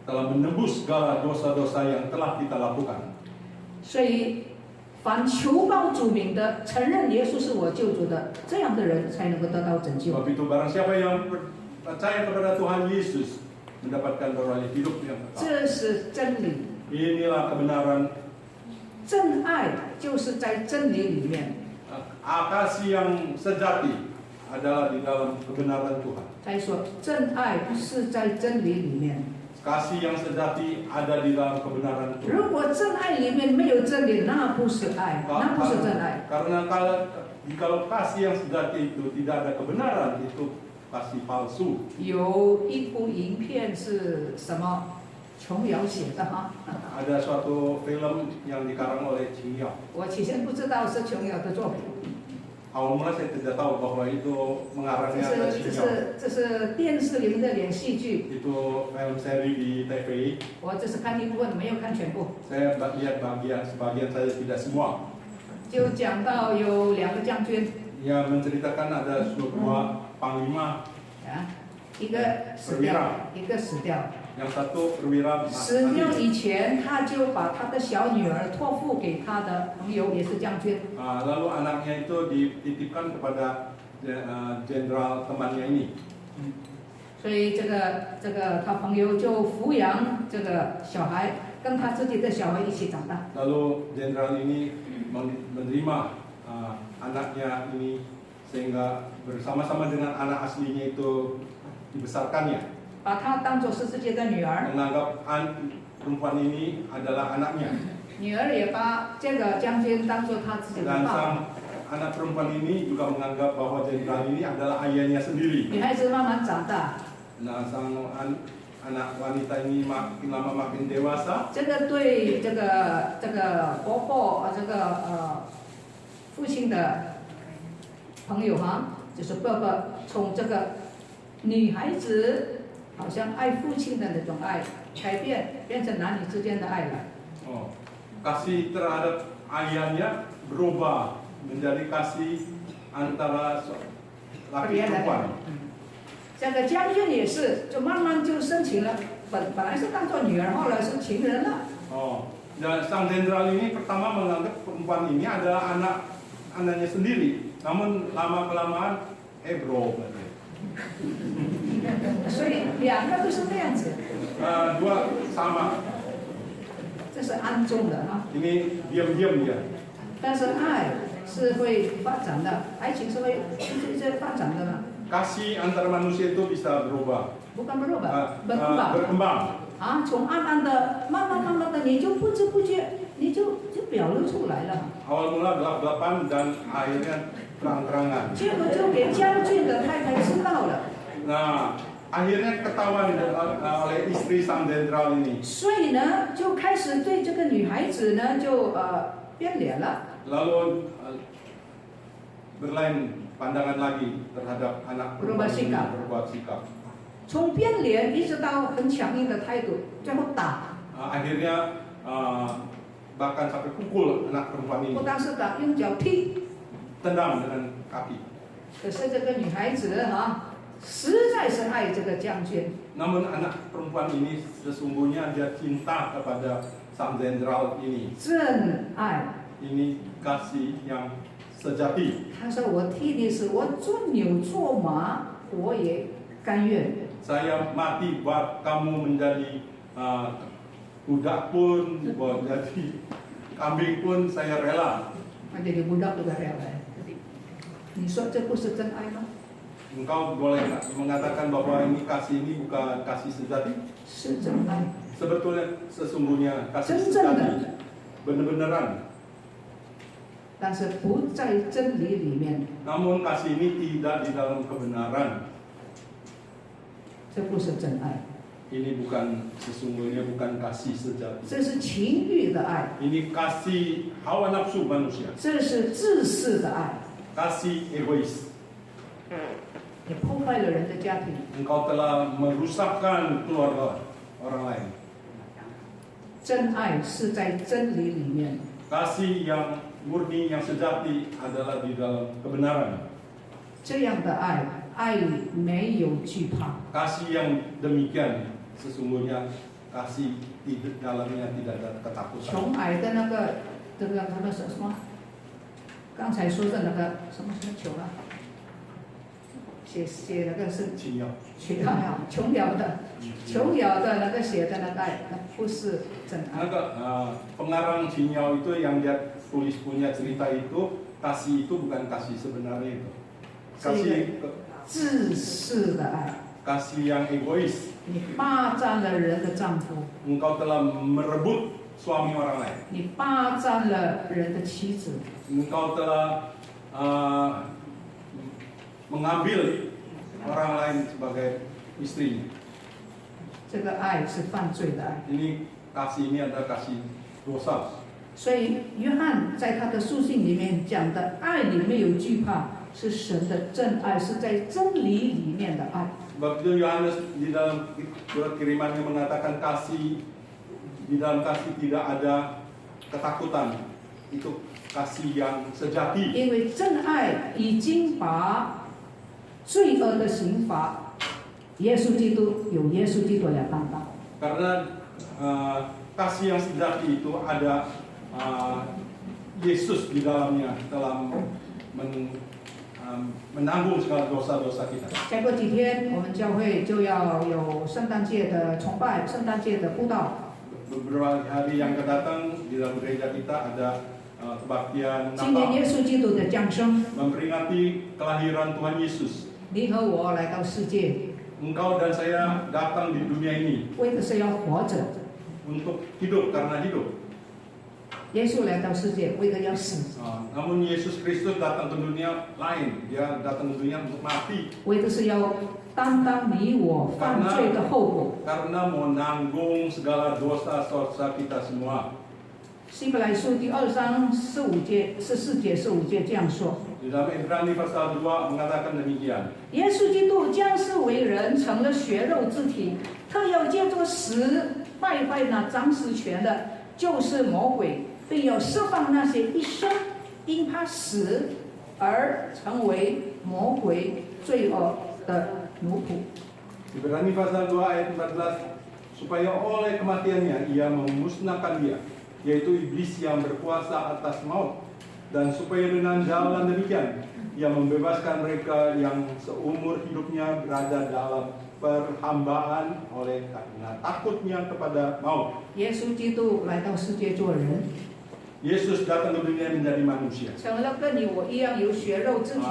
telah menebus segala dosa-dosa yang telah kita lakukan. 所以，凡求告主名的，承认耶稣是我救主的，这样的人才能够得到拯救。 Sebab itu barang siapa yang percaya kepada Tuhan Yesus mendapatkan beroleh hidup yang kekal. 这是真理， Inilah kebenaran. 真爱就是在真理里面。 Kasih yang sejati adalah di dalam kebenaran Tuhan. 再说，真爱是在真理里面。 Kasih yang sejati ada di dalam kebenaran Tuhan. 如果真爱里面没有真理，那不是爱，那不是真爱。 Karena kalau kasih yang sejati itu tidak ada kebenaran, itu kasih palsu. 有一部影片是什么？琼瑶写的哈。 Ada suatu film yang dikarang oleh Ching Yao. 我起先不知道是琼瑶的作品。 Awal mula saya tidak tahu bahwa itu mengarangnya adalah Ching Yao. 这是电视里面的连续剧。 Itu film seri di TVI. 我只是看一部分，没有看全部。 Saya lihat sebagian saja, tidak semua. 就讲到有两个将军， Ia menceritakan ada dua panglima, 啊，一个死掉，一个死掉。 yang satu perwira 死掉以前，他就把他的小女儿托付给他的朋友，也是将军。 lalu anaknya itu dititipkan kepada jenderal temannya ini. 所以这个他朋友就抚养这个小孩，跟他自己的小孩一起长大。 Lalu jenderal ini menerima anaknya ini sehingga bersama-sama dengan anak aslinya itu dibesarkannya. 把她当作是自己的女儿， Menganggap perempuan ini adalah anaknya. 女儿也把这个将军当作她自己的 Dan 爸爸。 sang anak perempuan ini juga menganggap bahwa jenderal ini adalah ayahnya sendiri. 女孩子慢慢长大， Nah, sang anak wanita ini makin lama makin dewasa. 这个对这个婆婆父亲的朋友哈，就是爸爸从这个女孩子好像爱父亲的那种爱，改变成男女之间的爱了。 Oh, kasih terhadap ayahnya berubah menjadi kasih antara laki perempuan. 这个将军也是，就慢慢就申请了，本来是当做女儿，后来是情人了。 Oh, dan sang jenderal ini pertama menganggap perempuan ini adalah anaknya sendiri, namun lama kelamaan bro. 所以两个都是这样子。 Dua sama. 这是暗中的哈。 Ini diam-diam dia. 但是爱是会发展的，爱情是会一直发展的嘛。 Kasih antar manusia itu bisa berubah. bukan berubah, berkembang. Berkembang. 啊，从暗暗的，慢慢的，你就不知不觉，你就表露出来了。 Awal mula gelap-gelapan dan akhirnya terang-terangan. 结果就给将军的太太知道了。 Nah, akhirnya ketahuan oleh istri sang jenderal ini. 所以呢，就开始对这个女孩子呢，就变脸了。 Lalu berlain pandangan lagi terhadap anak Berubah sikap. berbuat sikap. 从变脸一直到很强硬的态度，最后打。 Akhirnya bahkan sampai pukul anak perempuan ini. 不单是打，用脚踢。 Tendang dengan kaki. 可是这个女孩子实在是爱这个将军。 Namun anak perempuan ini sesungguhnya dia cinta kepada sang jenderal ini. 真爱。 Ini kasih yang sejati. 他说：“我替你死，我做牛做马，我也甘愿。” Saya mati buat kamu menjadi budak pun, buat jadi kambing pun saya rela. Jadi budak juga rela. 你说这不是真爱吗？ Engkau boleh mengatakan bahwa ini kasih ini bukan kasih sejati? 是真爱。 Sebetulnya sesungguhnya kasih 真正的。 sejati, benar-benaran. 但是不在真理里面， Namun kasih ini tidak di dalam kebenaran. 这不是真爱， Ini bukan sesungguhnya bukan kasih sejati. 这是情欲的爱， Ini kasih hawa nafsu manusia, 这是自私的爱， kasih egois. 也破坏了人的家庭。 Engkau telah merusakkan keluarga orang lain. 真爱是在真理里面， Kasih yang murni yang sejati adalah di dalam kebenaran. 这样的爱，爱里没有惧怕。 Kasih yang demikian sesungguhnya kasih di dalamnya tidak ada ketakutan. 穷矮的那个什么？刚才说的那个什么穷啊？写那个是亲友，穷了的那个写的那个爱，那不是真爱。 pengarang Cinyao itu yang dia tulis punya cerita itu, kasih itu bukan kasih sebenarnya itu. Kasih 自私的爱， kasih yang egois. 你霸占了人的丈夫， Engkau telah merebut suami orang lain. 你霸占了人的妻子， Engkau telah mengambil orang lain sebagai istrinya. 这个爱是犯罪的爱。 Ini kasih ini adalah kasih dosa. 所以约翰在他的书信里面讲的爱里没有惧怕，是神的真爱，是在真理里面的爱。 Sebab itu Yohanes di dalam surat kirimannya mengatakan kasih, di dalam kasih tidak ada ketakutan. Itu kasih yang sejati. 因为真爱已经把罪恶的刑罚，耶稣基督有耶稣基督来担当。 Karena kasih yang sejati itu ada Yesus di dalamnya dalam menanggung segala dosa-dosa kita. 再过几天，我们教会就要有圣诞节的崇拜，圣诞节的布道。 Beberapa hari yang akan datang di dalam gereja kita ada kebaktian 今年 Natal 耶稣基督的降生， memperingati kelahiran Tuhan Yesus. 你和我来到世界， Engkau dan saya datang di dunia ini 为的是要活着； untuk hidup karena hidup. 耶稣来到世界，为的要死， Namun Yesus Kristus datang ke dunia lain. Dia datang ke dunia untuk mati 为的是要担当你我犯罪的后果。 karena mau nanggung segala dosa-dosa kita semua. 希伯来书第2章14节15节这样说： Di dalam Ibrani pasal 2 mengatakan demikian. 耶稣基督降世为人，成了血肉之体，特要借着死败坏那掌死权的，就是魔鬼，并要释放那些一生因他死而成为魔鬼罪恶的奴仆。 Ibrani pasal 2 ayat 14, supaya oleh kematiannya ia memusnahkan dia, yaitu iblis yang berkuasa atas maut, dan supaya dengan jalan demikian ia membebaskan mereka yang seumur hidupnya berada dalam perhambaan oleh karena takutnya kepada maut. 耶稣基督来到世界做人， Yesus datang ke dunia menjadi manusia. 成了跟你我一样有血肉之体。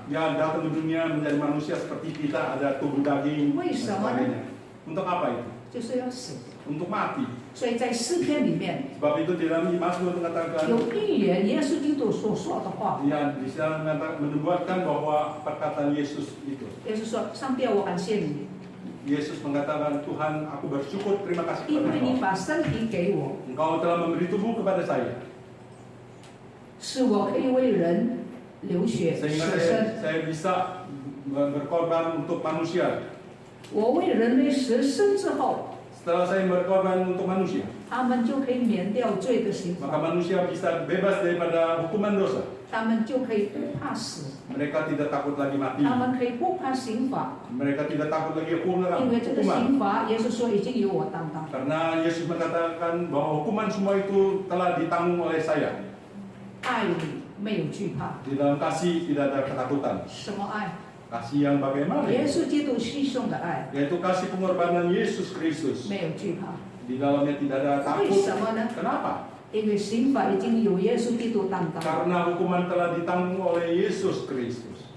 Dia datang ke dunia menjadi manusia seperti kita, ada tubuh daging dan sebagainya. Untuk apa itu? 就是要死。 Untuk mati. 所以在诗篇里面 Sebab itu di dalam Mazmur mengatakan, 有预言耶稣基督所说的话。 dia di sana menubuatkan bahwa perkataan Yesus itu. 耶稣说：“上帝，我感谢你， Yesus mengatakan, Tuhan, aku bersyukur, terima kasih 因 kepada 为你 Engkau. 把身体给我， Engkau telah memberi tubuh kepada saya, 使我可以为人流血 sehingga 舍身。 saya bisa berkorban untuk manusia. 我为人类舍身之后， Setelah saya berkorban untuk manusia, 他们就可以免掉罪的刑 maka 罚， manusia bisa bebas daripada hukuman dosa. 他们就可以不怕死， Mereka tidak takut lagi mati. 他们可以不怕刑罚， Mereka tidak takut lagi 因为这个 hukuman. 刑罚，耶稣说已经由我担当。 Karena Yesus mengatakan bahwa hukuman semua itu telah ditanggung oleh saya. 爱里没有惧怕， Di dalam kasih tidak ada ketakutan. 什么爱？ Kasih yang bagaimana? 耶稣基督牺牲的爱， Yaitu kasih pengorbanan Yesus Kristus. 没有惧怕。 Di dalamnya tidak ada 为 takut. 什么呢？ Kenapa? 因为刑罚已经由耶稣基督担当。 Karena hukuman telah ditanggung oleh Yesus Kristus.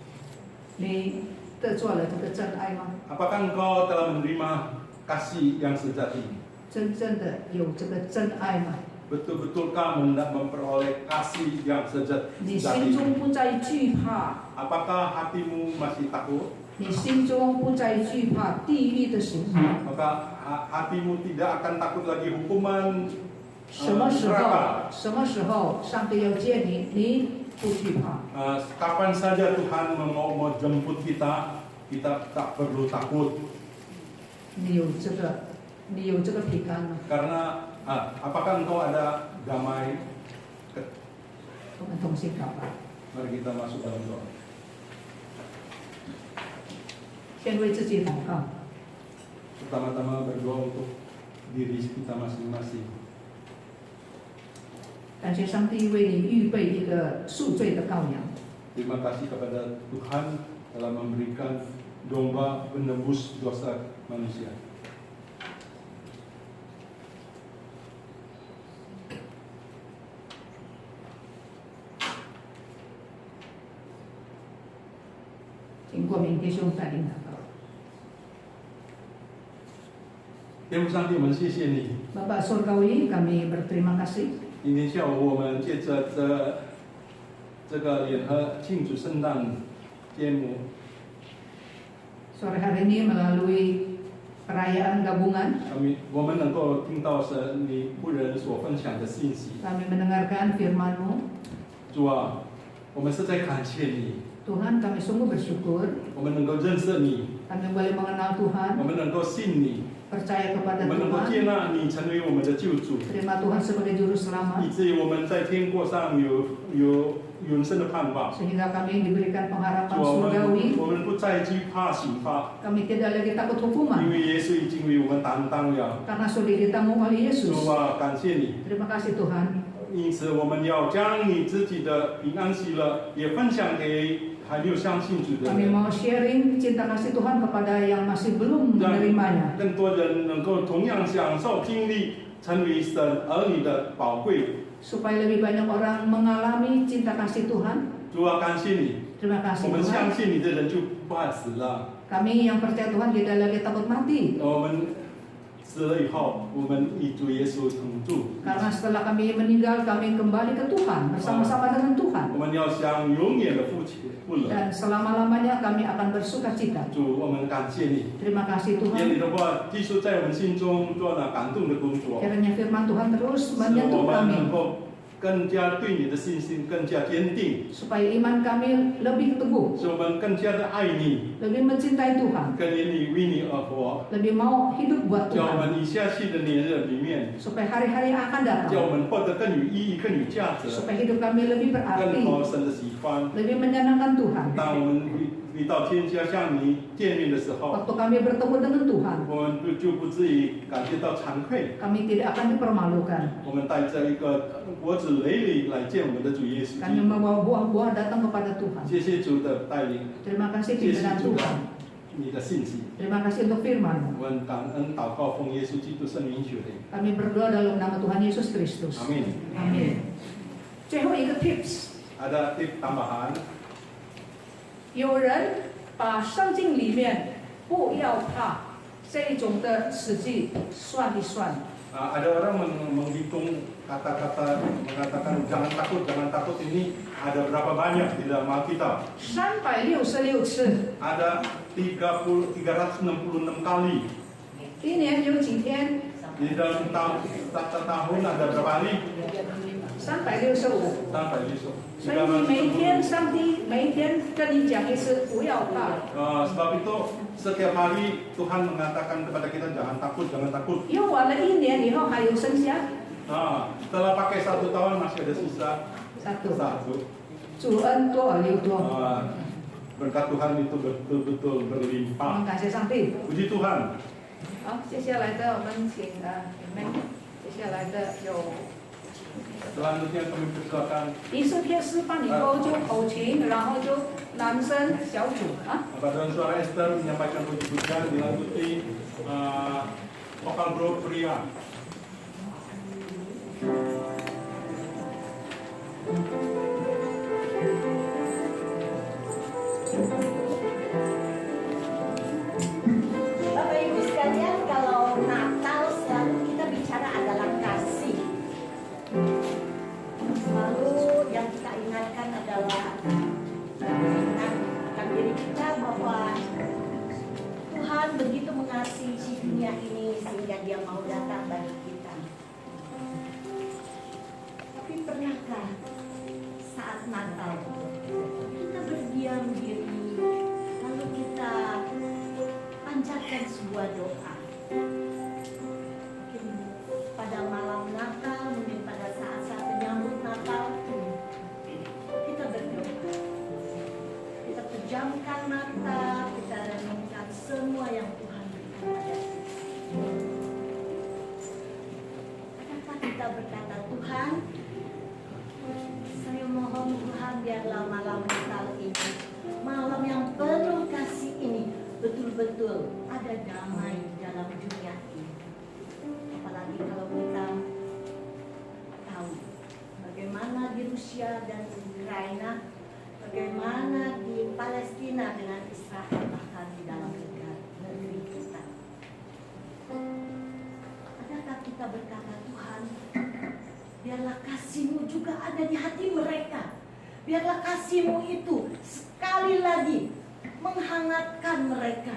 你得做了这个真爱吗？ Apakah engkau telah menerima kasih yang sejati ini? 真正的有这个真爱吗？ Betul-betulkah hendak memperoleh kasih yang 你 sejati 心中 ini? 不再惧怕， Apakah hatimu masih takut? 你心中不再惧怕地狱的刑罚。 Maka hatimu tidak akan takut lagi hukuman 什么时 neraka. 候？什么时候上帝要见你，你不惧怕？ Kapan saja Tuhan mau jemput kita, kita tak perlu takut. 你有这个平安吗？ Karena apakah engkau ada damai? 我们同心祷告， Mari kita masuk dalam doa. 先为自己祷告。 Pertama-tama berdoa untuk diri kita masing-masing. 感谢上帝为你预备一个赎罪的羔羊。 Terima kasih kepada Tuhan telah memberikan domba penebus dosa manusia. Tuhan上帝，我们谢谢你。 Bapak Surgawi, kami berterima kasih. 今天下午我们借着这个联合庆祝圣诞节目， Sore hari ini melalui perayaan gabungan, 我们能够听到神你仆人所分享的信息。 kami mendengarkan firman-Mu. 主啊，我们实在感谢你， Tuhan, kami sungguh bersyukur 我们能够认识你， kami boleh mengenal Tuhan, 我们能够信你， percaya 我 kepada 们能够 Tuhan, 接纳你成为我们的救主， terima Tuhan sebagai juru selamat, 以至于我们在天国上有永生的盼望。 sehingga kami diberikan pengharapan 主啊， surgawi. 我们不再惧怕刑罚， Kami tidak lagi takut 因 hukuman 为耶稣已经为我们担当了。 karena sudah ditanggung oleh Yesus. 主啊，感谢你。 Terima kasih Tuhan. 因此，我们要将你自己的平安喜乐也分享给还没有相信主的 Kami 人， mau sharing cinta kasih Tuhan kepada yang masih belum menerimanya. 更多人能够同样享受经历成为神儿女的宝贵。 Supaya lebih banyak orang mengalami cinta kasih Tuhan. 主啊，感谢你， Terima 我 kasih 们相 Tuhan. 信你的人就不怕死了。 Kami yang percaya Tuhan tidak lagi takut mati. 我们死了以后，我们与主耶稣同住。 Karena setelah kami meninggal, kami kembali ke Tuhan bersama-sama dengan Tuhan. 我们要向永远的父亲不能。 Dan selama-lamanya kami akan bersuka cita. 主，我们感谢你， Terima kasih 愿 Tuhan. 你的话继续在我们心中做那感动的工作， Kiranya firman Tuhan terus 使 menyentuh 我们 kami. 能够更加对你的信心更加坚定， Supaya iman kami lebih teguh. 使我们更加的爱你， Lebih mencintai Tuhan. 更愿意为你而活。 Lebih mau hidup buat 叫我 Tuhan. 们以下去的年日里面， Supaya hari-hari yang akan 叫 datang. 我们活得更有意义、更有价值， Supaya hidup kami lebih 更 berarti. 讨神的喜欢。 Lebih menyenangkan Tuhan. 当我们回到天家向你见面的时候， Waktu kami bertemu dengan Tuhan, 我们就不至于感觉到惭愧。 kami tidak akan dipermalukan. 我们带着一个果子累累来见我们的主耶稣基 Kami 督。 membawa buah-buah datang kepada Tuhan. 谢谢主的带领， Terima kasih 谢谢 pimpinan 主的 Tuhan. 你的信息。 Terima kasih untuk firman. 我们感恩祷告，奉耶稣基督圣名求的， Kami berdoa dalam nama Tuhan Yesus Kristus. 阿门。 Amin. 最后一个 tips， Ada tip tambahan， 有人把圣经里面不要怕这种的实际算一算， ada orang menghitung kata-kata mengatakan jangan takut ini ada berapa banyak di dalam Alkitab. 366次， Ada 366 kali. 一年有几天？ Di dalam tahun ada berapa hari? 365。 Sampai besok. 所以你每一天，上帝每一天跟你讲一次，不要怕。 Sebab itu setiap hari Tuhan mengatakan kepada kita jangan takut. 用完了一年以后还有剩下 Setelah pakai 1 tahun masih ada sisa 1。 1. 主恩多而又多， Berkat Tuhan itu betul-betul 我们 berlimpah. 感谢上帝。 Puji Tuhan. 好，接下来的我们请妹，接下来的有 Selanjutnya kami persilakan 仪式片示范以后就口琴，然后就男生小组啊。 Paduan suara Esther menyampaikan puji-pujian dilanjuti vokal group pria. Bapak Ibu sekalian, kalau Natal selalu kita bicara adalah kasih. Selalu yang kita ingatkan adalah mengingatkan diri kita bahwa Tuhan begitu mengasihi si dunia ini sehingga Dia mau datang bagi kita. Tapi pernahkah saat Natal kita berdiam diri lalu kita panjatkan sebuah doa? Mungkin pada malam Natal, mungkin pada saat-saat menyambut Natal, kita berdoa. Kita pejamkan mata, kita renungkan semua yang Tuhan berikan pada kita. Tuhan, saya mohon Tuhan biarlah malam Natal ini, malam yang penuh kasih ini, betul-betul ada damai di dalam dunia ini. Apalagi kalau kita tahu bagaimana di Rusia dan Ukraina, bagaimana di Palestina dengan Israel, bahkan di dalam negeri kita. Adakah kita berkata, Tuhan, biarlah kasih-Mu juga ada di hati mereka. Biarlah kasih-Mu itu sekali lagi menghangatkan mereka.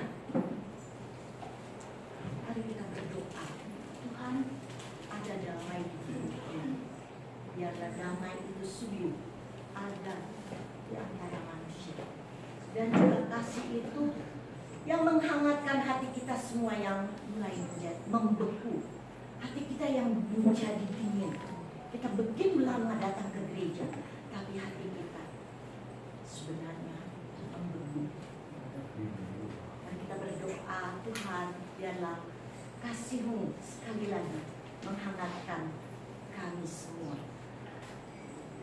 Mari kita berdoa, Tuhan, ada damai di dunia ini. Biarlah damai itu sungguh ada di antara manusia. Dan juga kasih itu yang menghangatkan hati kita semua yang mulai menjadi membeku. Hati kita yang menjadi dingin. Kita begitu lama datang ke gereja, tapi hati kita sebenarnya membeku. Dan kita berdoa, Tuhan, biarlah kasih-Mu sekali lagi menghangatkan kami semua.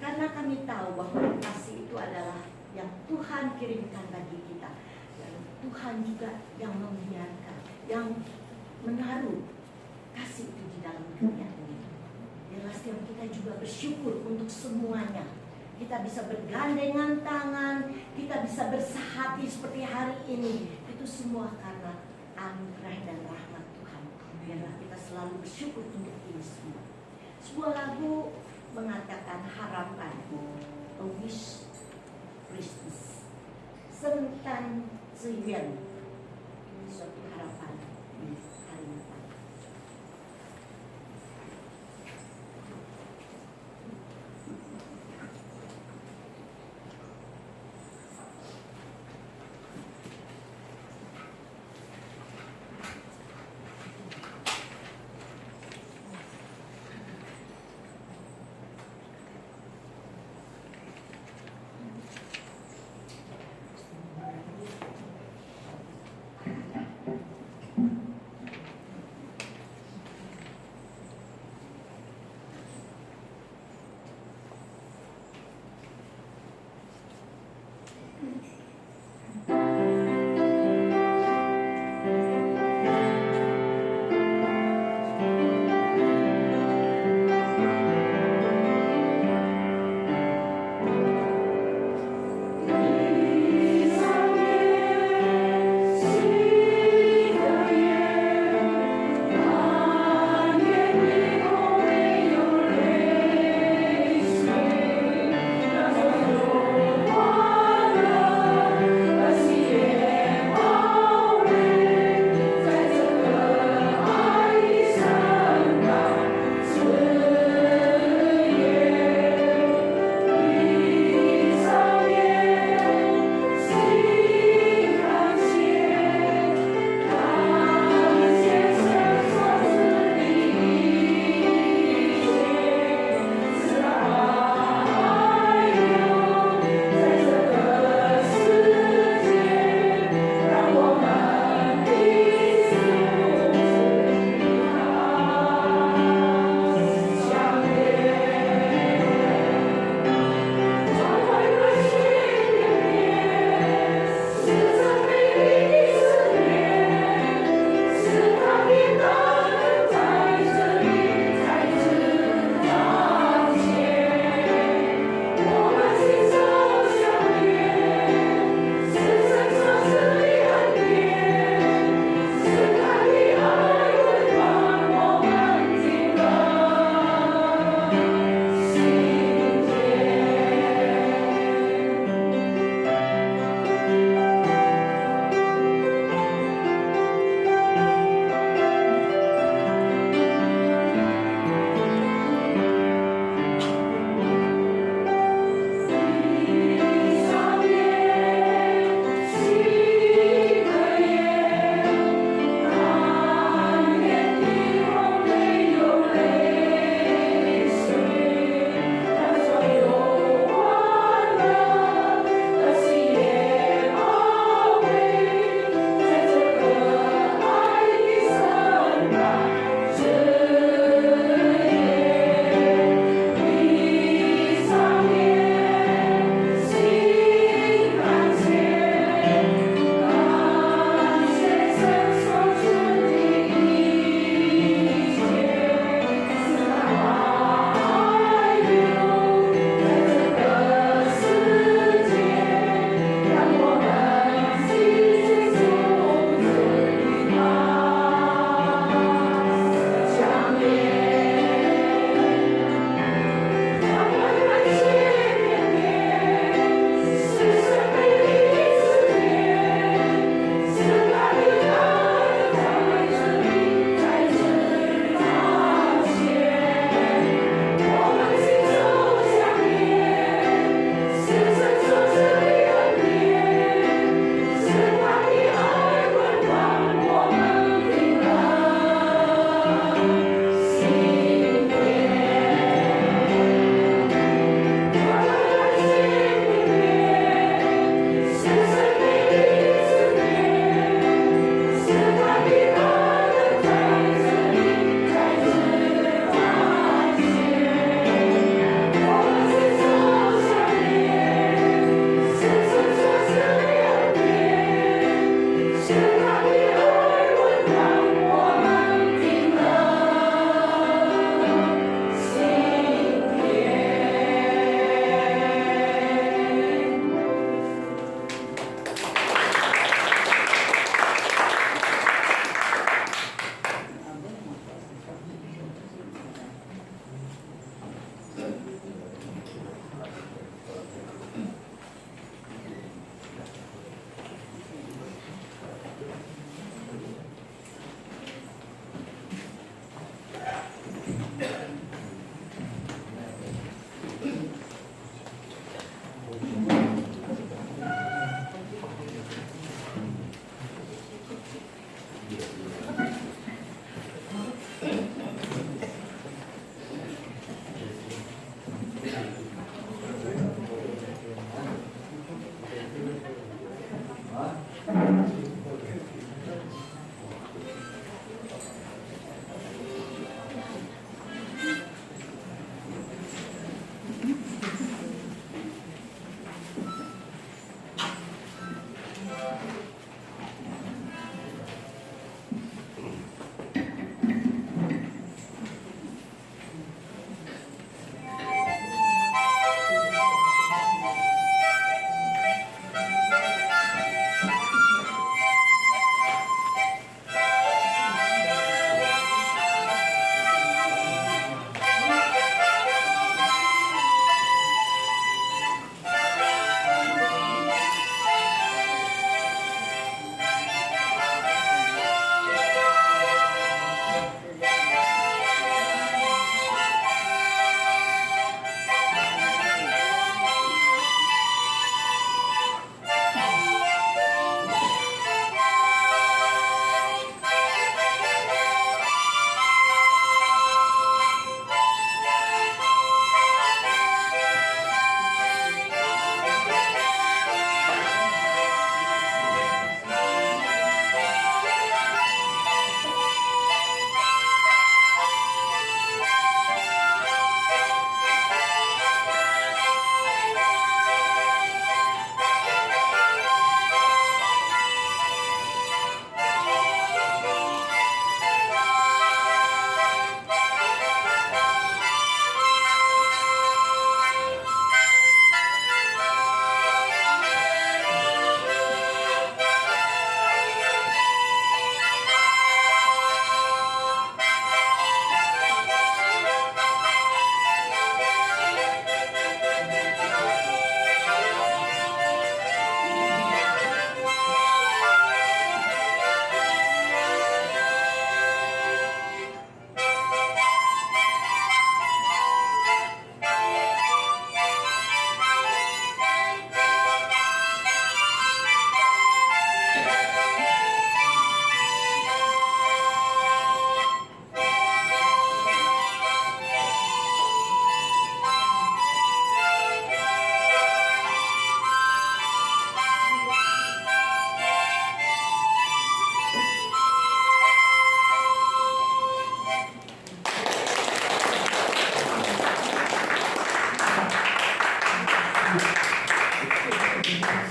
Karena kami tahu bahwa kasih itu adalah yang Tuhan kirimkan bagi kita. Dan Tuhan juga yang membiarkan, yang menaruh kasih itu di dalam dunia ini. Biarlah setiap kita juga bersyukur untuk semuanya. Kita bisa bergandengan tangan, kita bisa bersahati seperti hari ini. Itu semua karena anugerah dan rahmat Tuhan. Biarlah kita selalu bersyukur untuk ini semua. Sebuah lagu mengatakan harapan, a wish Christmas, Sentan Ziyuan, suatu harapan di hari Natal.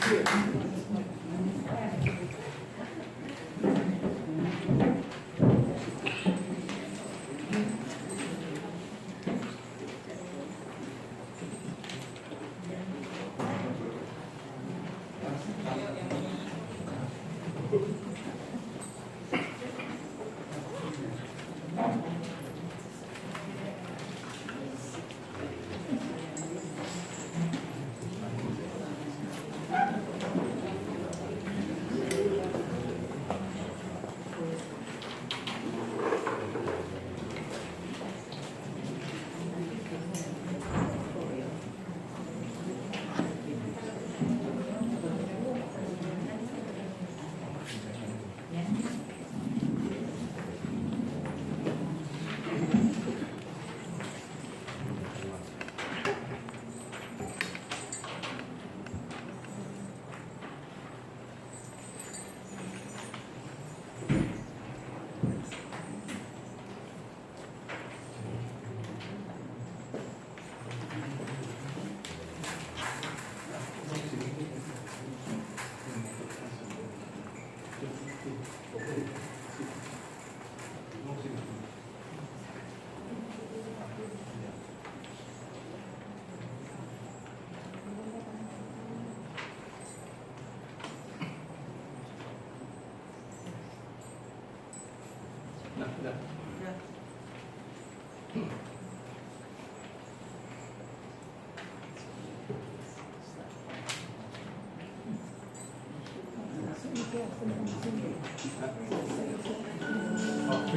Oh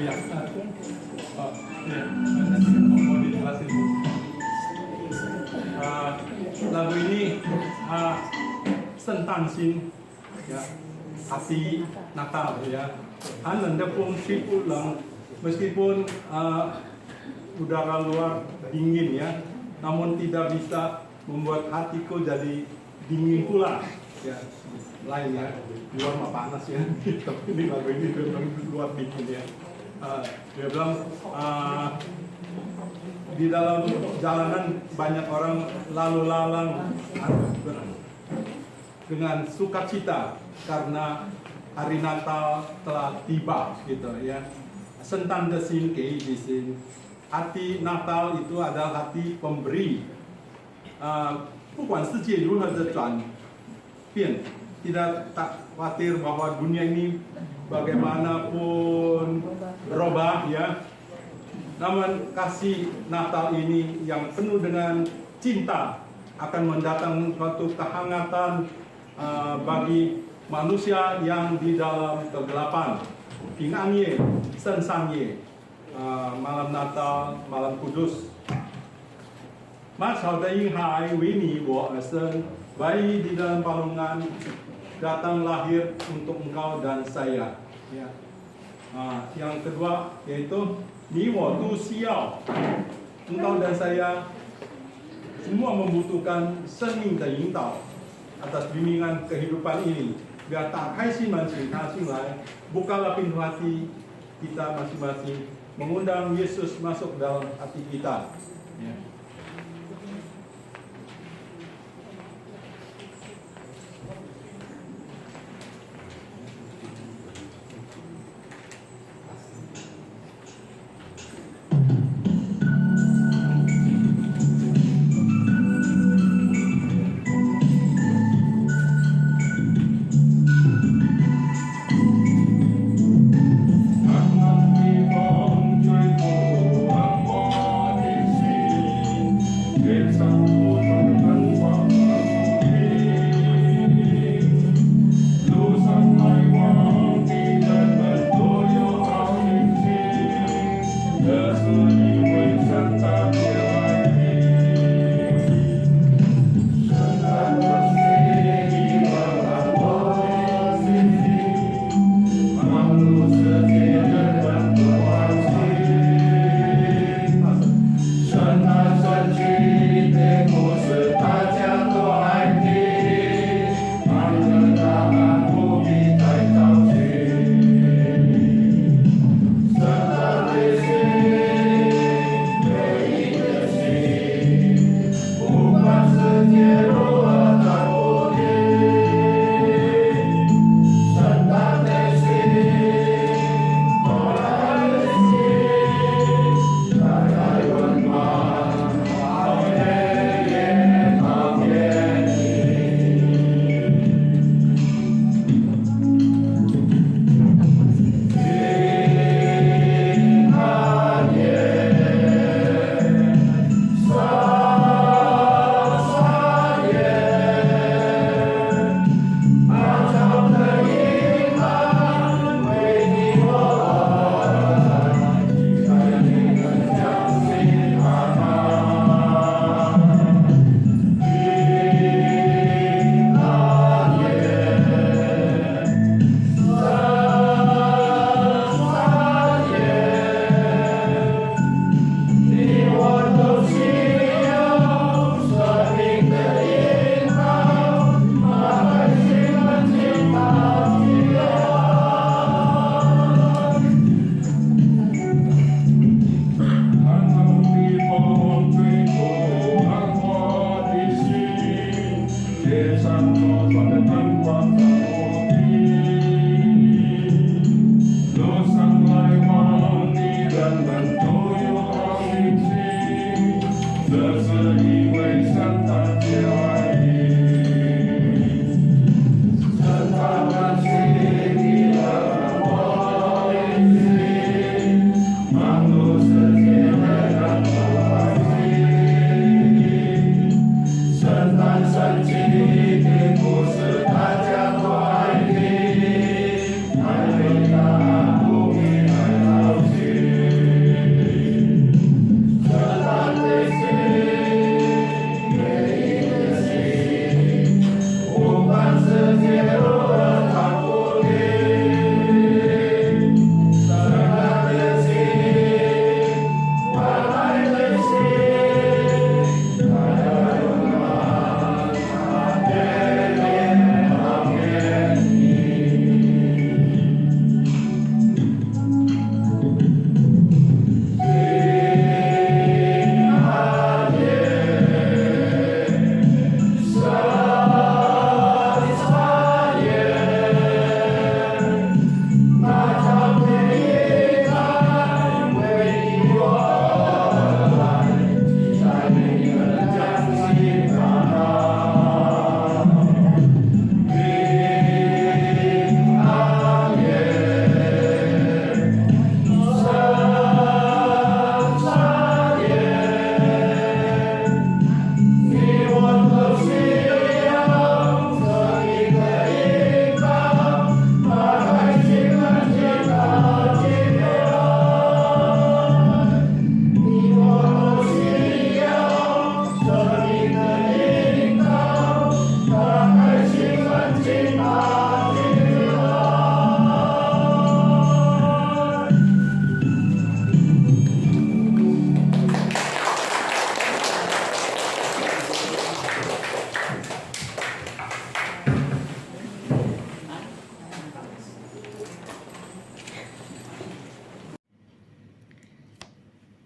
iya, oh iya, mau dijelasin Bu. Lagu ini Sentansin, ya, arti Natal ya. Pun ulang meskipun udara luar dingin ya, namun tidak bisa membuat hatiku jadi dingin pula ya. Lain ya, luar mah panas ya, tapi ini lagu ini memang luar dingin ya. Dia bilang di dalam jalanan banyak orang lalu lalang dengan sukacita karena hari Natal telah tiba gitu ya. Sentan desin kei disin. Hati Natal itu adalah hati pemberi. 不管世界如何的转变， tidak tak khawatir bahwa dunia ini bagaimanapun berubah ya. Namun kasih Natal ini yang penuh dengan cinta akan mendatangkan suatu kehangatan bagi manusia yang di dalam kegelapan. Pinganye, Sensanye, malam Natal, malam kudus. Mas Haudai Hai Wini Bo Asen, bayi di dalam palungan datang lahir untuk engkau dan saya. Ya. Yang kedua yaitu Ni Wo Tu Xiao, engkau dan saya semua membutuhkan seni dan yingdao atas bimbingan kehidupan ini. Biar tak kaisi mancing kasih lai, bukalah pintu hati kita masing-masing, mengundang Yesus masuk dalam hati kita. Ya. Hãy subscribe cho kênh Ghiền Mì Gõ để không bỏ lỡ 列上所放的灯光在我地，路上来往的人们都有好心情，这是因为圣诞节来临。圣诞的心意让我临近，忙碌世界的人都开心。圣诞圣经的故事大家都爱听，太伟大不必太高兴。圣诞的心，每一个心，不管世界如何看不定。圣诞的心，快来的心，大家有吗？他天天旁边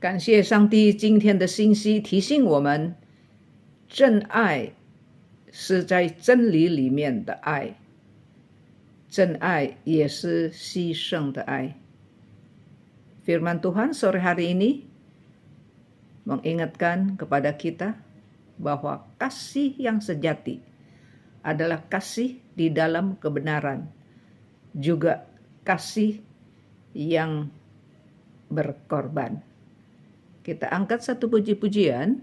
感谢上帝今天的信息提醒我们，真爱是在真理里面的爱，真爱也是牺牲的爱。Firman Tuhan sore hari ini mengingatkan kepada kita bahwa kasih yang sejati adalah kasih di dalam kebenaran, juga kasih yang berkorban. Kita angkat satu puji-pujian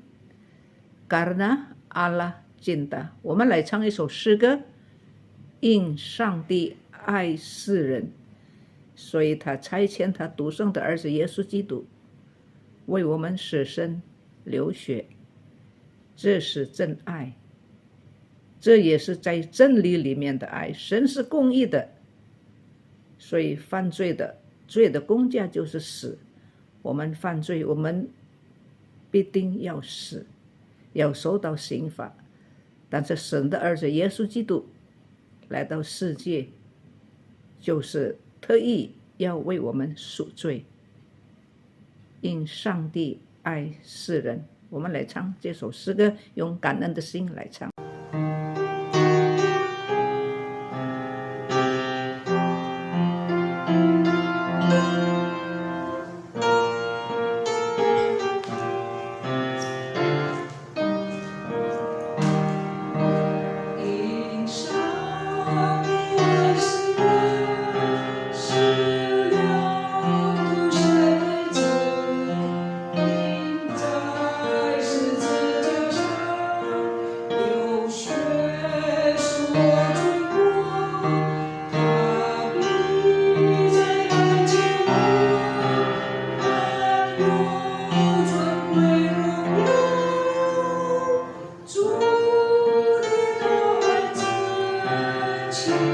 karena Allah cinta。我们来唱一首诗歌，因上帝爱世人，所以他差遣他独生的儿子耶稣基督为我们舍身流血，这是真爱，这也是在真理里面的爱。神是公义的，所以犯罪的罪的工价就是死。我们犯罪，我们必定要死，要受到刑罚。但是神的儿子耶稣基督来到世界，就是特意要为我们赎罪。因上帝爱世人，我们来唱这首诗歌，用感恩的心来唱。主的爱真情。